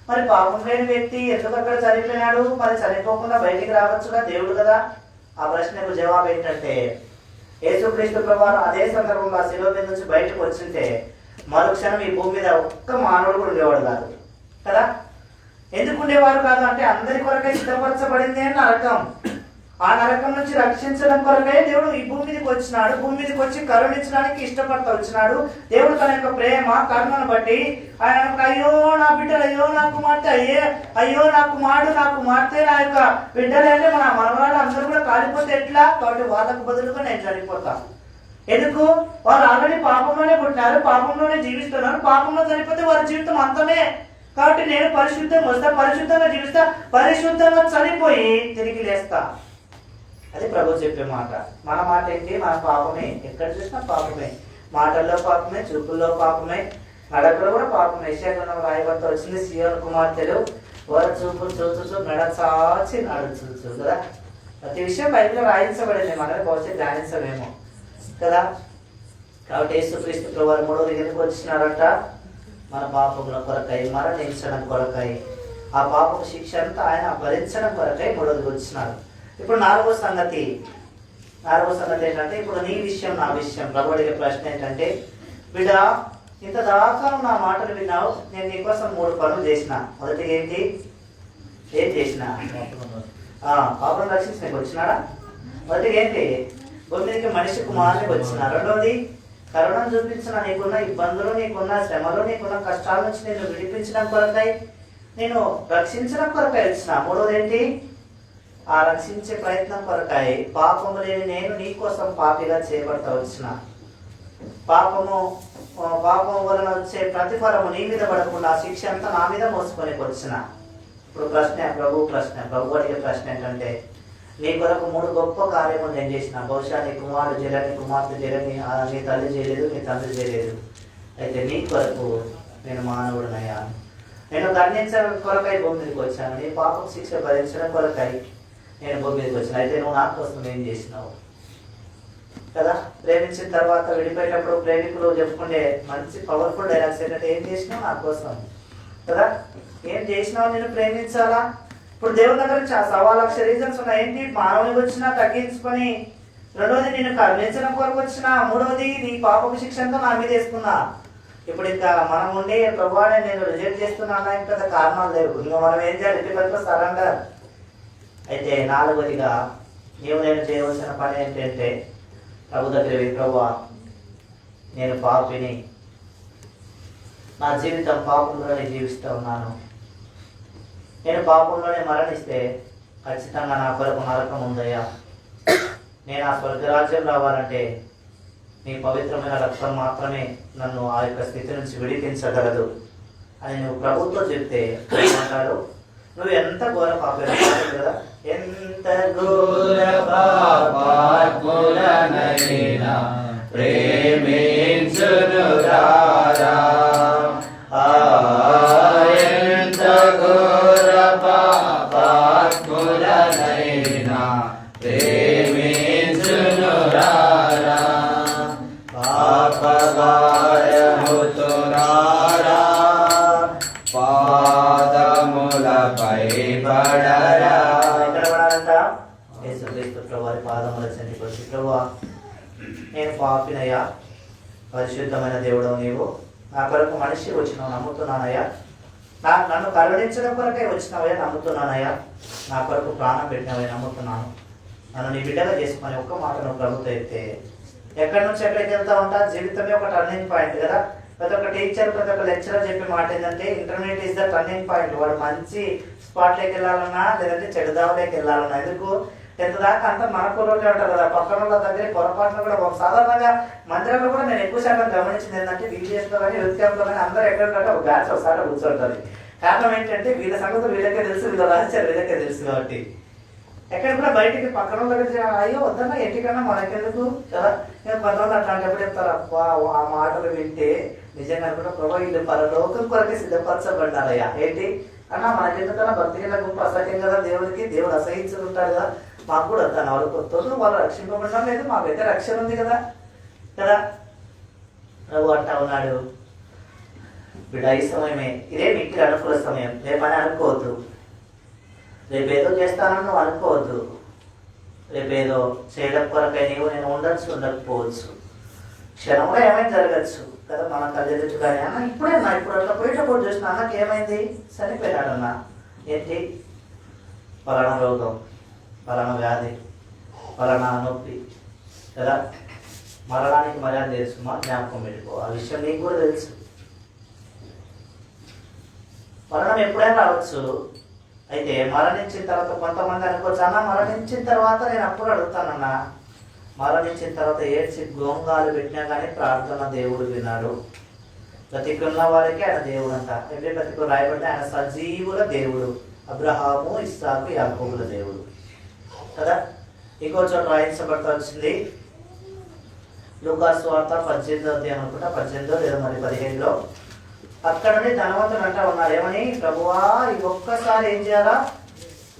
మరి పాపం లేని వ్యక్తి ఎందుకు అక్కడ చనిపోయినాడు, మరి చనిపోకుండా బయటికి రావచ్చుగా దేవుడు కదా. ఆ ప్రశ్నకు జవాబు ఏంటంటే, యేసుక్రీస్తు ప్రభువు అదే సందర్భంలో శిలువ మీద నుంచి బయటకు వచ్చింటే మరుక్షణం ఈ భూమి మీద ఒక్క మానవుడు కూడా ఉండేవాడు కాదు కదా. ఎందుకు ఉండేవారు కాదు అంటే అందరి కొరకే సిద్ధపరచబడింది అని అర్థం. ఆ నరకం నుంచి రక్షించడం కొరకే దేవుడు ఈ భూమి మీదకి వచ్చినాడు. భూమి మీదకి వచ్చి కరుణించడానికి ఇష్టపడతా వచ్చినాడు. దేవుడు తన యొక్క ప్రేమ కరుణను బట్టి ఆయన అయ్యో నా బిడ్డలు, అయ్యో నా కుమార్తె, అయ్యో నా కుమారుడు, నా కుమార్తె, నా యొక్క బిడ్డలు అంటే మన మనవాళ్ళు అందరూ కూడా కాలిపోతే ఎట్లా, కాబట్టి వాళ్ళకు బదులుగా నేను చనిపోతా. ఎందుకు? వాళ్ళు ఆల్రెడీ పాపంలోనే పుట్టినారు, పాపంలోనే జీవిస్తున్నారు. పాపంలో చనిపోతే వారి జీవితం అంతమే. కాబట్టి నేను పరిశుద్ధంగా వస్తా, పరిశుద్ధంగా జీవిస్తా, పరిశుద్ధంగా చనిపోయి తిరిగి లేస్తా. అది ప్రభు చెప్పే మాట. మన మాట ఏంటి? మన పాపమే. ఎక్కడ చూసినా పాపమే. మాటల్లో పాపమే, చూపుల్లో పాపమే, నడకలో కూడా పాపమే. యెషయాగ్రంథంలో రాయబడుతూ వచ్చింది, సీయోను కుమార్తెలు వారి చూపులు చూచు మెడ చాచి నడుచు కదా. ప్రతి విషయం బైబిల్లో రాయించబడింది, మనమే భవిష్యత్తు ధ్యానించలేము కదా. కాబట్టి యేసుక్రీస్తు ప్రభువు మూడవది ఎందుకు వచ్చినారంట? మన పాపముల కొరకై, మరణించడం కొరకై, ఆ పాపపు శిక్ష అంతా ఆయన భరించడం కొరకై మూడవది వచ్చినారు. ఇప్పుడు నాలుగో సంగతి ఏంటంటే, ఇప్పుడు నీ విషయం నా విషయం. ప్రభు అడిగే ప్రశ్న ఏంటంటే, బిడ్డ ఇంత దాకా నా మాటలు విన్నావు, నేను నీకోసం 3 పనులు చేసిన. మొదటి ఏంటి? ఏం చేసిన? పాపం రక్షించి నీకు వచ్చినాడా? మొదటి ఏంటి? భూమికి మనిషి కుమారునికి వచ్చిన. రెండవది కరుణను చూపించిన, నీకున్న ఇబ్బందులు, నీకున్న శ్రమలు, నీకున్న కష్టాల నుంచి నేను విడిపించడం కొరకై, నేను రక్షించడం కొరకై వచ్చిన. మూడవది ఏంటి? ఆ రక్షించే ప్రయత్నం కొరకై పాపము లేని నేను నీ కోసం పాపిగా చేయబడతా వచ్చిన. పాపము వలన వచ్చే ప్రతిఫలము నీ మీద పడకుండా ఆ శిక్ష అంతా నా మీద మోసుకొని వచ్చిన. ఇప్పుడు ప్రభు అడిగే ప్రశ్న ఏంటంటే, నీ కొరకు 3 గొప్ప కార్యములు నేను చేసిన. బహుశా నీ కుమారుడు చేయలేదు, నీ కుమార్తె చేయలేదు, నీ తల్లి చేయలేదు, నీ తండ్రి చేయలేదు. అయితే నీ కొరకు నేను మానవుడినయ్యా. నేను ఖండించడం కొరకై భూమి మీదకి వచ్చాను. నీ పాపం శిక్ష భరించడం కొరకై నేను భూమి మీదకి వచ్చాను. అయితే నువ్వు నా కోసం ఏం చేసినావు కదా. ప్రేమించిన తర్వాత విడిపోయేటప్పుడు ప్రేమికులు చెప్పుకుంటే మంచి పవర్ఫుల్ డైలాగ్స్ ఏంటంటే, ఏం చేసినావు నా కోసం కదా. ఏం చేసినావు? నేను ప్రేమించాలా? ఇప్పుడు దేవుని దగ్గర 1,00,000 రీజన్స్ ఉన్నాయి. ఏంటి? మానవునికి వచ్చినా తగ్గించుకొని, రెండవది నేను కరుణించడం కొరకు వచ్చిన, మూడవది నీ పాపపు శిక్షణతో నా మీద వేసుకున్నా. ఇప్పుడు ఇంకా మనం ఉండి ప్రభువానే నేను రిజెక్ట్ చేస్తున్నా ఇంకా పెద్ద కారణాలు లేవు. ఇంకా మనం ఏం చేయాలి? ఇటు సరెండర్. అయితే నాలుగవదిగా నేను చేయవలసిన పని ఏంటంటే, ప్రభు దగ్గర ప్రభువా నేను పాపిని, నా జీవితం పాపంలోనే జీవిస్తూ ఉన్నాను. నేను పాపంలోనే మరణిస్తే ఖచ్చితంగా నా కొరకు నరకం ఉందయ్యా. నేను ఆ స్వర్గరాజ్యం రావాలంటే నీ పవిత్రమైన రక్తం మాత్రమే నన్ను ఆ యొక్క స్థితి నుంచి విడిపించగలదు అని నువ్వు ప్రభుత్వం చెప్తే ఏమంటాడు? నువ్వు ఎంత ఘోర పాపం కదా, ఎంత ఘోర పాపులనైనా ప్రేమించునురారా, ఎంత ఘోర పాపులనైనా ప్రేమించునురారా, పాపభారముతో రారా, పాదములపై పడరా. ఎక్కడ పడాలంట? యేసుక్రీస్తు ప్రభువారి పాదముల చెంతకు వచ్చి, ప్రభువా నేను పాపినయ్యా, పరిశుద్ధమైన దేవుడు నీవు, నా కొరకు మనిషి వచ్చినావు నమ్ముతున్నానయ్యా, నన్ను కరుణించడం కొరకే వచ్చినావయ్యా నమ్ముతున్నానయ్యా, నా కొరకు ప్రాణం పెట్టినవయ్యా నమ్ముతున్నాను, నన్ను నీ బిడ్డగా చేసుకొని ఒక్క మాట నువ్వు ప్రభుత్వం అయితే ఎక్కడి నుంచి ఎక్కడికి వెళ్తా ఉంటా? జీవితమే ఒక టర్నింగ్ పాయింట్ కదా. ప్రతి ఒక్క టీచర్, ప్రతి ఒక్క లెక్చరర్ చెప్పే మాట ఏంటంటే, intermediate is the turning point. వాడు మంచి స్పాట్లోకి వెళ్ళాలన్నా లేదంటే చెడు దావలోకి వెళ్ళాలన్నా. ఎందుకు? 10th దాకా అంతా మన కుర్రోళ్ళే ఉంటారు కదా, పక్కన వాళ్ళ దగ్గర పొరపాటున కూడా సాధారణంగా మందిరంలో కూడా నేను ఎక్కువ శాతం గమనించింది ఏంటంటే, బీబీఎస్లో కానీ యూత్ క్యాంప్లో కానీ అందరూ ఎక్కడంటే ఒక బ్యాచ్ ఒకసారి కూర్చుంటుంది. కారణం ఏంటంటే వీళ్ళ సంగతి వీళ్ళకే తెలుసు, వీళ్ళ రహస్యాలు వీళ్ళకే తెలుసు. కాబట్టి ఎక్కడ కూడా బయటికి పక్కన దగ్గర అయ్యో వద్దన్నా ఇంటికన్నా మనకెందుకు కదా. నేను కొంతమంది అట్లాంటప్పుడు చెప్తారు, అబ్బా ఆ మాటలు వింటే నిజంగా కూడా ప్రభావ వీళ్ళు పరలోకం కొరకే సిద్ధపరచబడ్డారయ్యా. ఏంటి అన్నా మనకెందుకన్నా భక్తిగా గొప్ప అసహ్యం కదా దేవుడికి, దేవుడు అసహించుకుంటాడు కదా. మాకు కూడా తన వాళ్ళు కొత్త వాళ్ళు రక్షింపబడడం లేదు, మాకైతే రక్షణ ఉంది కదా కదా. ప్రభు అంటా ఉన్నాడు, బిడ్డ ఈ సమయమే, ఇదే మీకు అనుకూల సమయం, రేపని అనుకోవద్దు, రేపేదో చేస్తానని నువ్వు అనుకోవద్దు, రేపేదో చేయడం కొరకై నీవు నేను ఉండొచ్చు ఉండకపోవచ్చు, క్షణంలో ఏమైనా జరగచ్చు కదా. మనం తల్లిదండ్రులు కానీ అన్న ఇప్పుడే అన్న ఇప్పుడు అట్లా పోయేటప్పుడు చూసిన అన్నకి ఏమైంది, చనిపోయాడన్నా. ఏంటి? పలానా రోగం, పలానా వ్యాధి, పలానా నొప్పి కదా. మరణానికి మర్యాద తెలుసు, మా జ్ఞాపకం పెట్టుకో. ఆ విషయం నీకు కూడా తెలుసు. మరణం ఎప్పుడైనా రావచ్చు. అయితే మరణించిన తర్వాత కొంతమంది అనుకోవచ్చు, అన్న మరణించిన తర్వాత నేను అప్పుడు అడుగుతానన్నా. మరణించిన తర్వాత ఏడ్చి గోంగాలు పెట్టినా కానీ ప్రార్థన దేవుడు విన్నాడు. బ్రతికున్న వారికి ఆయన దేవుడు అంట. ఎప్పుడు బ్రతికు రాయబడితే ఆయన సజీవుల దేవుడు, అబ్రహాము, ఇస్సాకు, యాకోబుల దేవుడు కదా. ఇంకో చోట రాయించబడతా వచ్చింది లూకాసు వార్త 18వ అధ్యాయం అనుకుంటా, 18 లేదా మరి 15లో. అక్కడనే ధనవంతుడు అంటా ఉన్నారు, ఏమని, ప్రభువా ఈ ఒక్కసారి ఏం చేయాలా,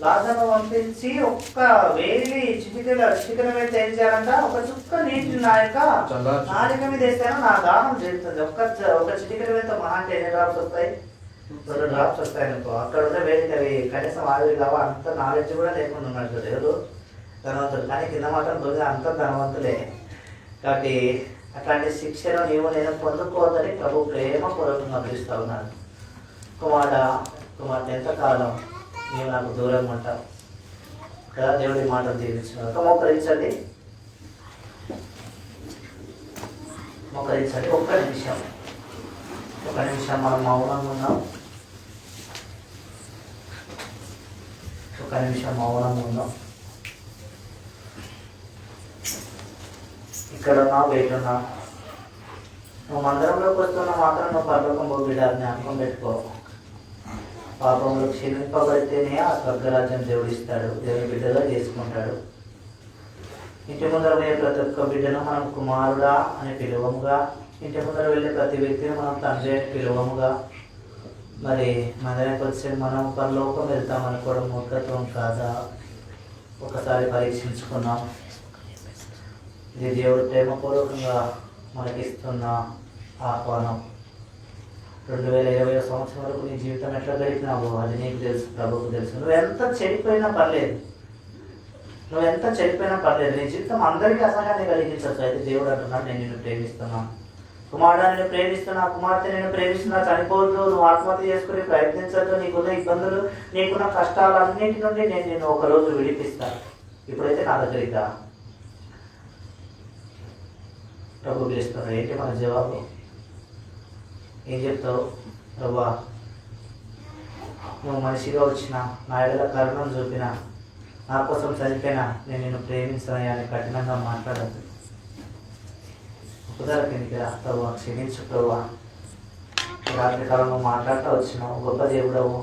లాజరును పంపించి ఒక్క వేలి చిటికన వేస్తే ఏం చేయాలంట, ఒక చుక్క నీటిని నా యొక్క నాలిక మీద వేస్తేనో నా దాహం చేరుతుంది. ఒక చిటికన వేస్తే మహా అంటే ఎన్ని డ్రాప్స్ వస్తాయి, 2 డ్రాప్స్ వస్తాయి అనుకో. అక్కడ ఉన్న వేడికి అవి కనీసం ఆవిరి కావా, అంత నాలెడ్జ్ కూడా లేకుండా ఉన్నాడు దేవుడు ధనవంతుడు. కానీ కింద మాత్రం దొరికి అంత ధనవంతులే. కాబట్టి అట్లాంటి శిక్షను నీవు నేను పొందుకోవద్దని ప్రభు ప్రేమపూర్వకంగా పిలుస్తూ ఉన్నాడు. కుమార్తె ఎంతకాలం నీవు నాకు దూరంగా ఉంటావు కదా. దేవుడి మాటలు దీవించినాడు. మోకరించండి, మోకరించండి. ఒక్క నిమిషం మనం మౌనంగా ఉన్నాం. ఒక నిమిషం మౌనంగా ఉన్నాం. ఇక్కడ ఉన్నావు, బయట ఉన్నావు. నువ్వు మందిరంలోకి వస్తున్నా మాత్రం నువ్వు పర్లోకం పోబిడ్డ జ్ఞాపకం పెట్టుకో. పాపంలో క్షమింపబడితేనే ఆ స్వర్గరాజ్యం దేవుడు ఇస్తాడు, దేవుని బిడ్డగా చేసుకుంటాడు. ఇంటి ముందర పోయే ప్రతి ఒక్క బిడ్డను మనం కుమారుడా అని పిలువముగా, ఇంటి ముందర వెళ్ళే ప్రతి వ్యక్తిని మనం తండ్రి అని పిలువముగా. మరి మందిరానికి వచ్చి మనం పరలోకం వెళ్తాం అనుకోవడం మూర్ఖత్వం కాదా? ఒకసారి పరీక్షించుకున్నాం. ఇది దేవుడు ప్రేమపూర్వకంగా మనకిస్తున్న ఆహ్వానం. 2020 సంవత్సరం వరకు నీ జీవితం ఎట్లా గడిపినావో అది నీకు తెలుసు, ప్రభుకు తెలుసు. నువ్వు ఎంత చెడిపోయినా పర్లేదు, నీ జీవితం అందరికీ అసహ్యాన్ని కలిగించవచ్చు. అయితే దేవుడు అంటున్నాడు, నేను నిన్ను ప్రేమిస్తున్నాను. కుమారుడు నేను ప్రేమిస్తున్నా, కుమార్తె నేను ప్రేమిస్తున్నా. చనిపోవద్దు, నువ్వు ఆత్మహత్య చేసుకుని ప్రయత్నించద్దు. నీకున్న ఇబ్బందులు, నీకున్న కష్టాలన్నింటి నుండి నేను నిన్ను ఒకరోజు విడిపిస్తాను. ఇప్పుడైతే నా దగ్గరికి రా. ప్రభు పిలుస్తున్నాడు. ఏంటి మన జవాబు? ఏం చెప్తావు? ప్రభా, నువ్వు మనిషిగా వచ్చినా, నా ఎడల కరుణను చూపినా, నా కోసం చనిపోయినా నేను నిన్ను ప్రేమించనయ్యా అని కఠినంగా మాట్లాడద్దు. కుదరకి నీకు రా ప్రభా, క్షమించు ప్రభా. రాత్రి కాలం నువ్వు మాట్లాడుతూ వచ్చినావు, గొప్ప దేవుడవు.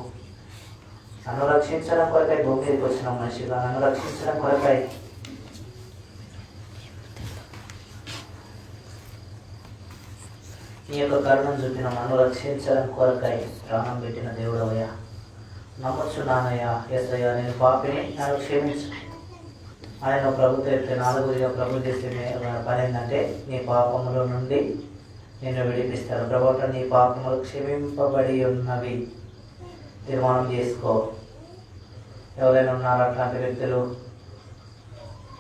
నన్ను రక్షించడం కొరకై భూమి మీదకి వచ్చినావు మనిషిగా, నన్ను రక్షించడం కొరకై నీ యొక్క కరుణను చూపిన, నన్ను రక్షించడం కొరకై ప్రాణం పెట్టిన దేవుడవయ్యా. నమ్మొచ్చు నాన్నయ్య, యేసయ్యా నేను పాపిని, నన్ను క్షమించు. ఆయన ప్రభుత్వం చెప్తే 4 ప్రభు చేసే పని ఏంటంటే నీ పాపముల నుండి నిన్ను విడిపిస్తాడు. ప్రభుత్వ నీ పాపములు క్షమింపబడి ఉన్నవి, తీర్మానం చేసుకో. ఎవరైనా ఉన్నారు అట్లాంటి వ్యక్తులు?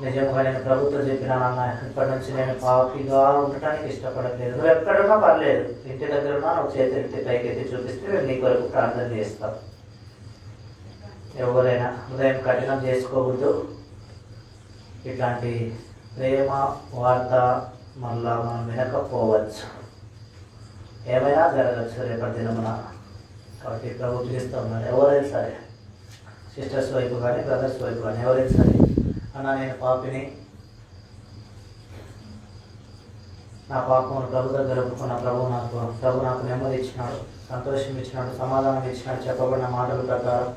నిజంగా నేను ప్రభుత్వం చెప్పినా నాన్న, ఇప్పటి నుంచి నేను పాపిగా ఉండటానికి ఇష్టపడట్లేదు. నువ్వు ఎక్కడున్నా పర్లేదు, ఇంటి దగ్గర ఉన్నా నువ్వు చేతి పైకెత్తి చూపిస్తే నేను నీ కొరకు ప్రార్థన చేస్తావు. ఎవరైనా ఉదయం కఠినం చేసుకోకూడదు. ఇట్లాంటి ప్రేమ వార్త మళ్ళా మనం వినకపోవచ్చు, ఏమైనా జరగచ్చు రేపటి దినమున. కాబట్టి ప్రభుత్వం చేస్తూ ఉన్నారు. ఎవరైనా సరే, సిస్టర్స్ వైపు కానీ బ్రదర్స్ వైపు కానీ ఎవరైనా సరే, అన్న నేను పాపిని, నా పాపమును ప్రభు దగ్గర ఒప్పుకున్న ప్రభు నాకు నెమ్మది ఇచ్చినాడు, సంతోషం ఇచ్చినాడు, సమాధానం ఇచ్చినాడు చెప్పబడిన మాటల ప్రకారం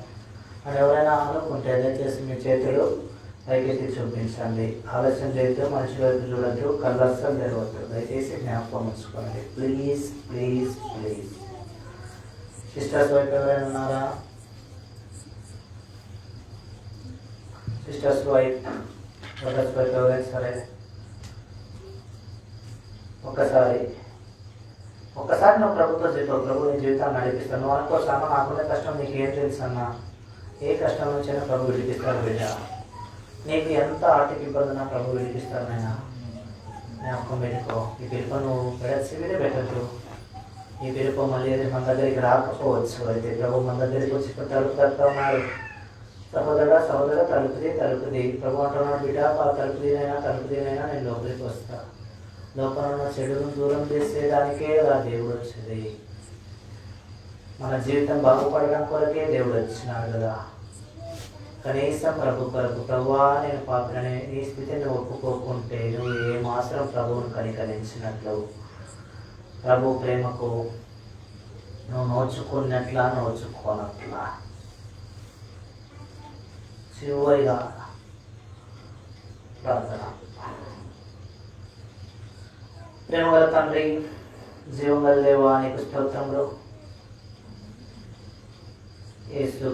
అని ఎవరైనా అనుకుంటే దయచేసి మీ చేతులు పైకెత్తి చూపించండి. ఆలస్యం చేస్తూ మనిషి వైపు చూడద్దు, కళ్ళస్సం తెరవద్దు. దయచేసి జ్ఞాపకం ఉంచుకోండి. Please please please. సిస్టర్స్ వైపు ఎవరైనా ఉన్నారా? సిస్టర్స్ వైపు, బ్రదర్స్ వైపు ఎవరైనా సరే ఒక్కసారి నువ్వు ప్రభుత్వం చెప్పావు, ప్రభు నీ జీవితాన్ని నడిపిస్తాను. నువ్వు అనుకోసాను నాకున్న కష్టం నీకు ఏం తెలుసు అన్న, ఏ కష్టం నుంచైనా ప్రభు విడిపిస్తాడు బిడ్డ. నీకు ఎంత ఆర్థిక ఇబ్బందినా ప్రభు విడిపిస్తాడు. నేను జ్ఞాపకం పెట్టుకో. ఈ పిలుపు నువ్వు పెడసివిడే పెట్టద్దు. ఈ పిలుపు మళ్ళీ మన దగ్గరికి రాకపోవచ్చు. అయితే ప్రభు మన దగ్గరికి వచ్చి తలుపు తడుతూ ఉన్నాడు. సహోదర తలుపుది ప్రభు అంటున్నాడు, బిడ్డ తలుపుదీనైనా నేను లోపలికి వస్తా. లోపల ఉన్న చెడును దూరం చేసేదానికే ఆ దేవుడు వచ్చేది. మన జీవితం బాగుపడడం కొరకే దేవుడు వచ్చినాడు కదా. కనీసం ప్రభు కొరకు, ప్రభువా నేను పాపినని నీ స్థితిని ఒప్పుకోకుంటే నువ్వు ఏమాత్రం ప్రభువును కనికరించినట్లు, ప్రభు ప్రేమకు నువ్వు నోచుకున్నట్లా నోచుకోనట్లా. చివరిగా ప్రార్థన. ప్రేమగల తండ్రి, జీవంగల దేవా, నీకు స్తోత్రములు.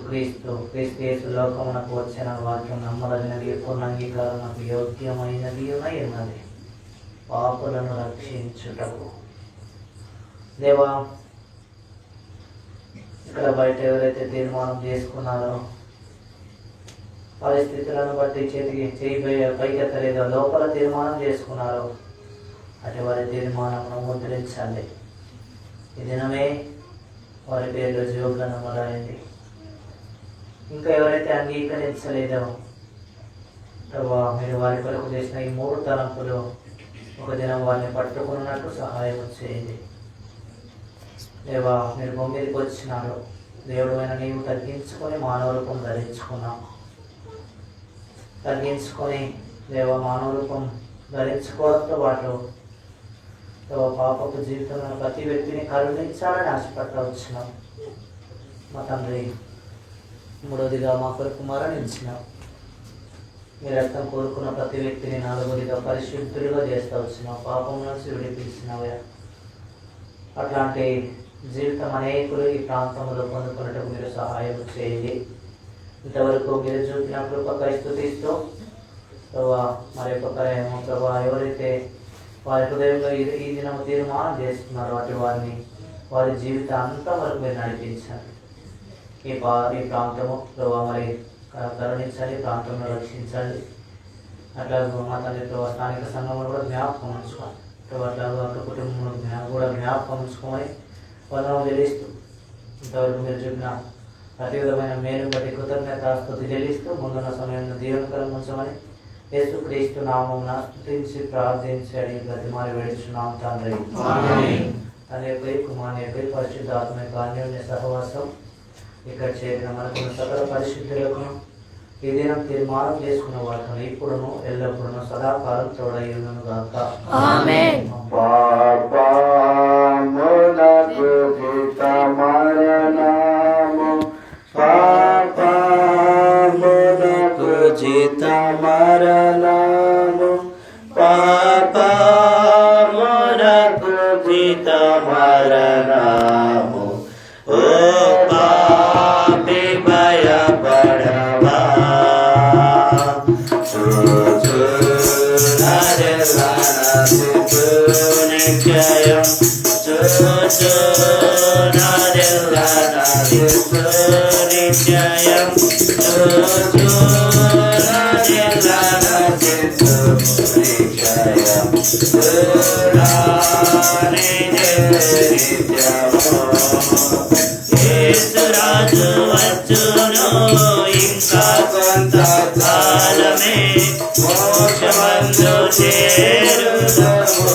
క్రీస్తు లోకమునకు వచ్చిన వాక్యం నమ్మదగినది, పూర్ణ అంగీకారమునకు యోగ్యమైనది ఉన్నది, పాపులను రక్షించుటకు. దేవా, ఇక్కడ బయట ఎవరైతే తీర్మానం చేసుకున్నారో, పరిస్థితులను బట్టి చేయి పైకెత్తలేదో, లోపల తీర్మానం చేసుకున్నారో అటు వారి తీర్మానం ముద్రించండి. ఈ దినమే వారి పేర్లు జీవులను మొదలైంది. ఇంకా ఎవరైతే అంగీకరించలేదో ప్రభా, మీరు వారి కొరకు చేసిన ఈ 3 తలంపులు ఒక దినం వారిని పట్టుకున్నట్టు సహాయం చేయండి. దేవా, మీరు భూమి మీదకి వచ్చినారు. దేవుడు అయిన నీవు తగ్గించుకొని మానవ రూపం ధరించుకున్నాం. తగ్గించుకొని దేవా, మానవ రూపం ధరించుకోవడంతో పాటు పాపపు జీవితంలో ప్రతి వ్యక్తిని కరుణించాలని ఆశపడతా వచ్చినాం. మా తండ్రి, 3వదిగా మా కొరకు మరణించినాం. మీ రక్తం కోరుకున్న ప్రతి వ్యక్తిని 4వదిగా పరిశుద్ధులుగా చేస్తూ వచ్చినాం. పాపం నుంచి విడిపించినవా. అట్లాంటి జీవితం అనేకులు ఈ ప్రాంతంలో పొందుకున్నట్టు మీరు సహాయం చేయండి. ఇంతవరకు మీరు చూపిన కృపకై స్తుతిస్తూ మరి ప్రభా, ఎవరైతే వారి హృదయంలో ఈ దినం తీర్మానం చేస్తున్నారో అటు వారి జీవితం అంతా వరకు మీరు నడిపించండి. ఈ ప్రాంతము ప్రభా మరి కరుణించండి, ప్రాంతంలో రక్షించండి. అట్లా మా తండ్రి ప్రభా, స్థానిక సంఘంలో కూడా జ్ఞాపకం ఉంచుకోండి. అట్లా అక్కడ కుటుంబంలో కూడా జ్ఞాపకం ఉంచుకొని వందనం చెల్లిస్తూ ఇంతవరకు మీరు చెప్పిన ప్రతి విధమైన మేలు బట్టి కృతజ్ఞతాస్తుతి చెల్లిస్తూ ముందున్న సమయంలో దీవెనకరం ఉంచమని యేసుక్రీస్తు నామమున స్తుతించి ప్రార్థించి అడిగి బ్రతిమాలి వేడుచున్నాం తండ్రి. తండ్రి యొక్క కుమారుని యొక్క పరిశుద్ధాత్మ యొక్క అన్యోన్య సహవాసం ఇక్కడ చేరిన మనకున్న సకల పరిశుద్ధులకు ఈ దినం తీర్మానం చేసుకున్న వాటిని ఇప్పుడును ఎల్లప్పుడూ సదాకాలం తోడయ్యును గాక. ఆమేన్. జీత మరణము పాపమునకు జీత మరణము. ఓ పాపి భయపడవా, నిశ్చయం నిశ్చయం రాజు వచ్చును ఇంకా కొంతకాలమే మోక్షమందు చేరుదము.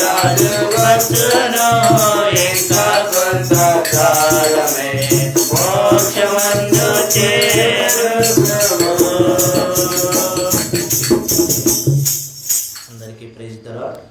రాజు వచ్చును ఇంకా కొంతకాలమే మోక్షమందు చేరుదము. అందరికీ ప్రైజ్ ది లార్డ్.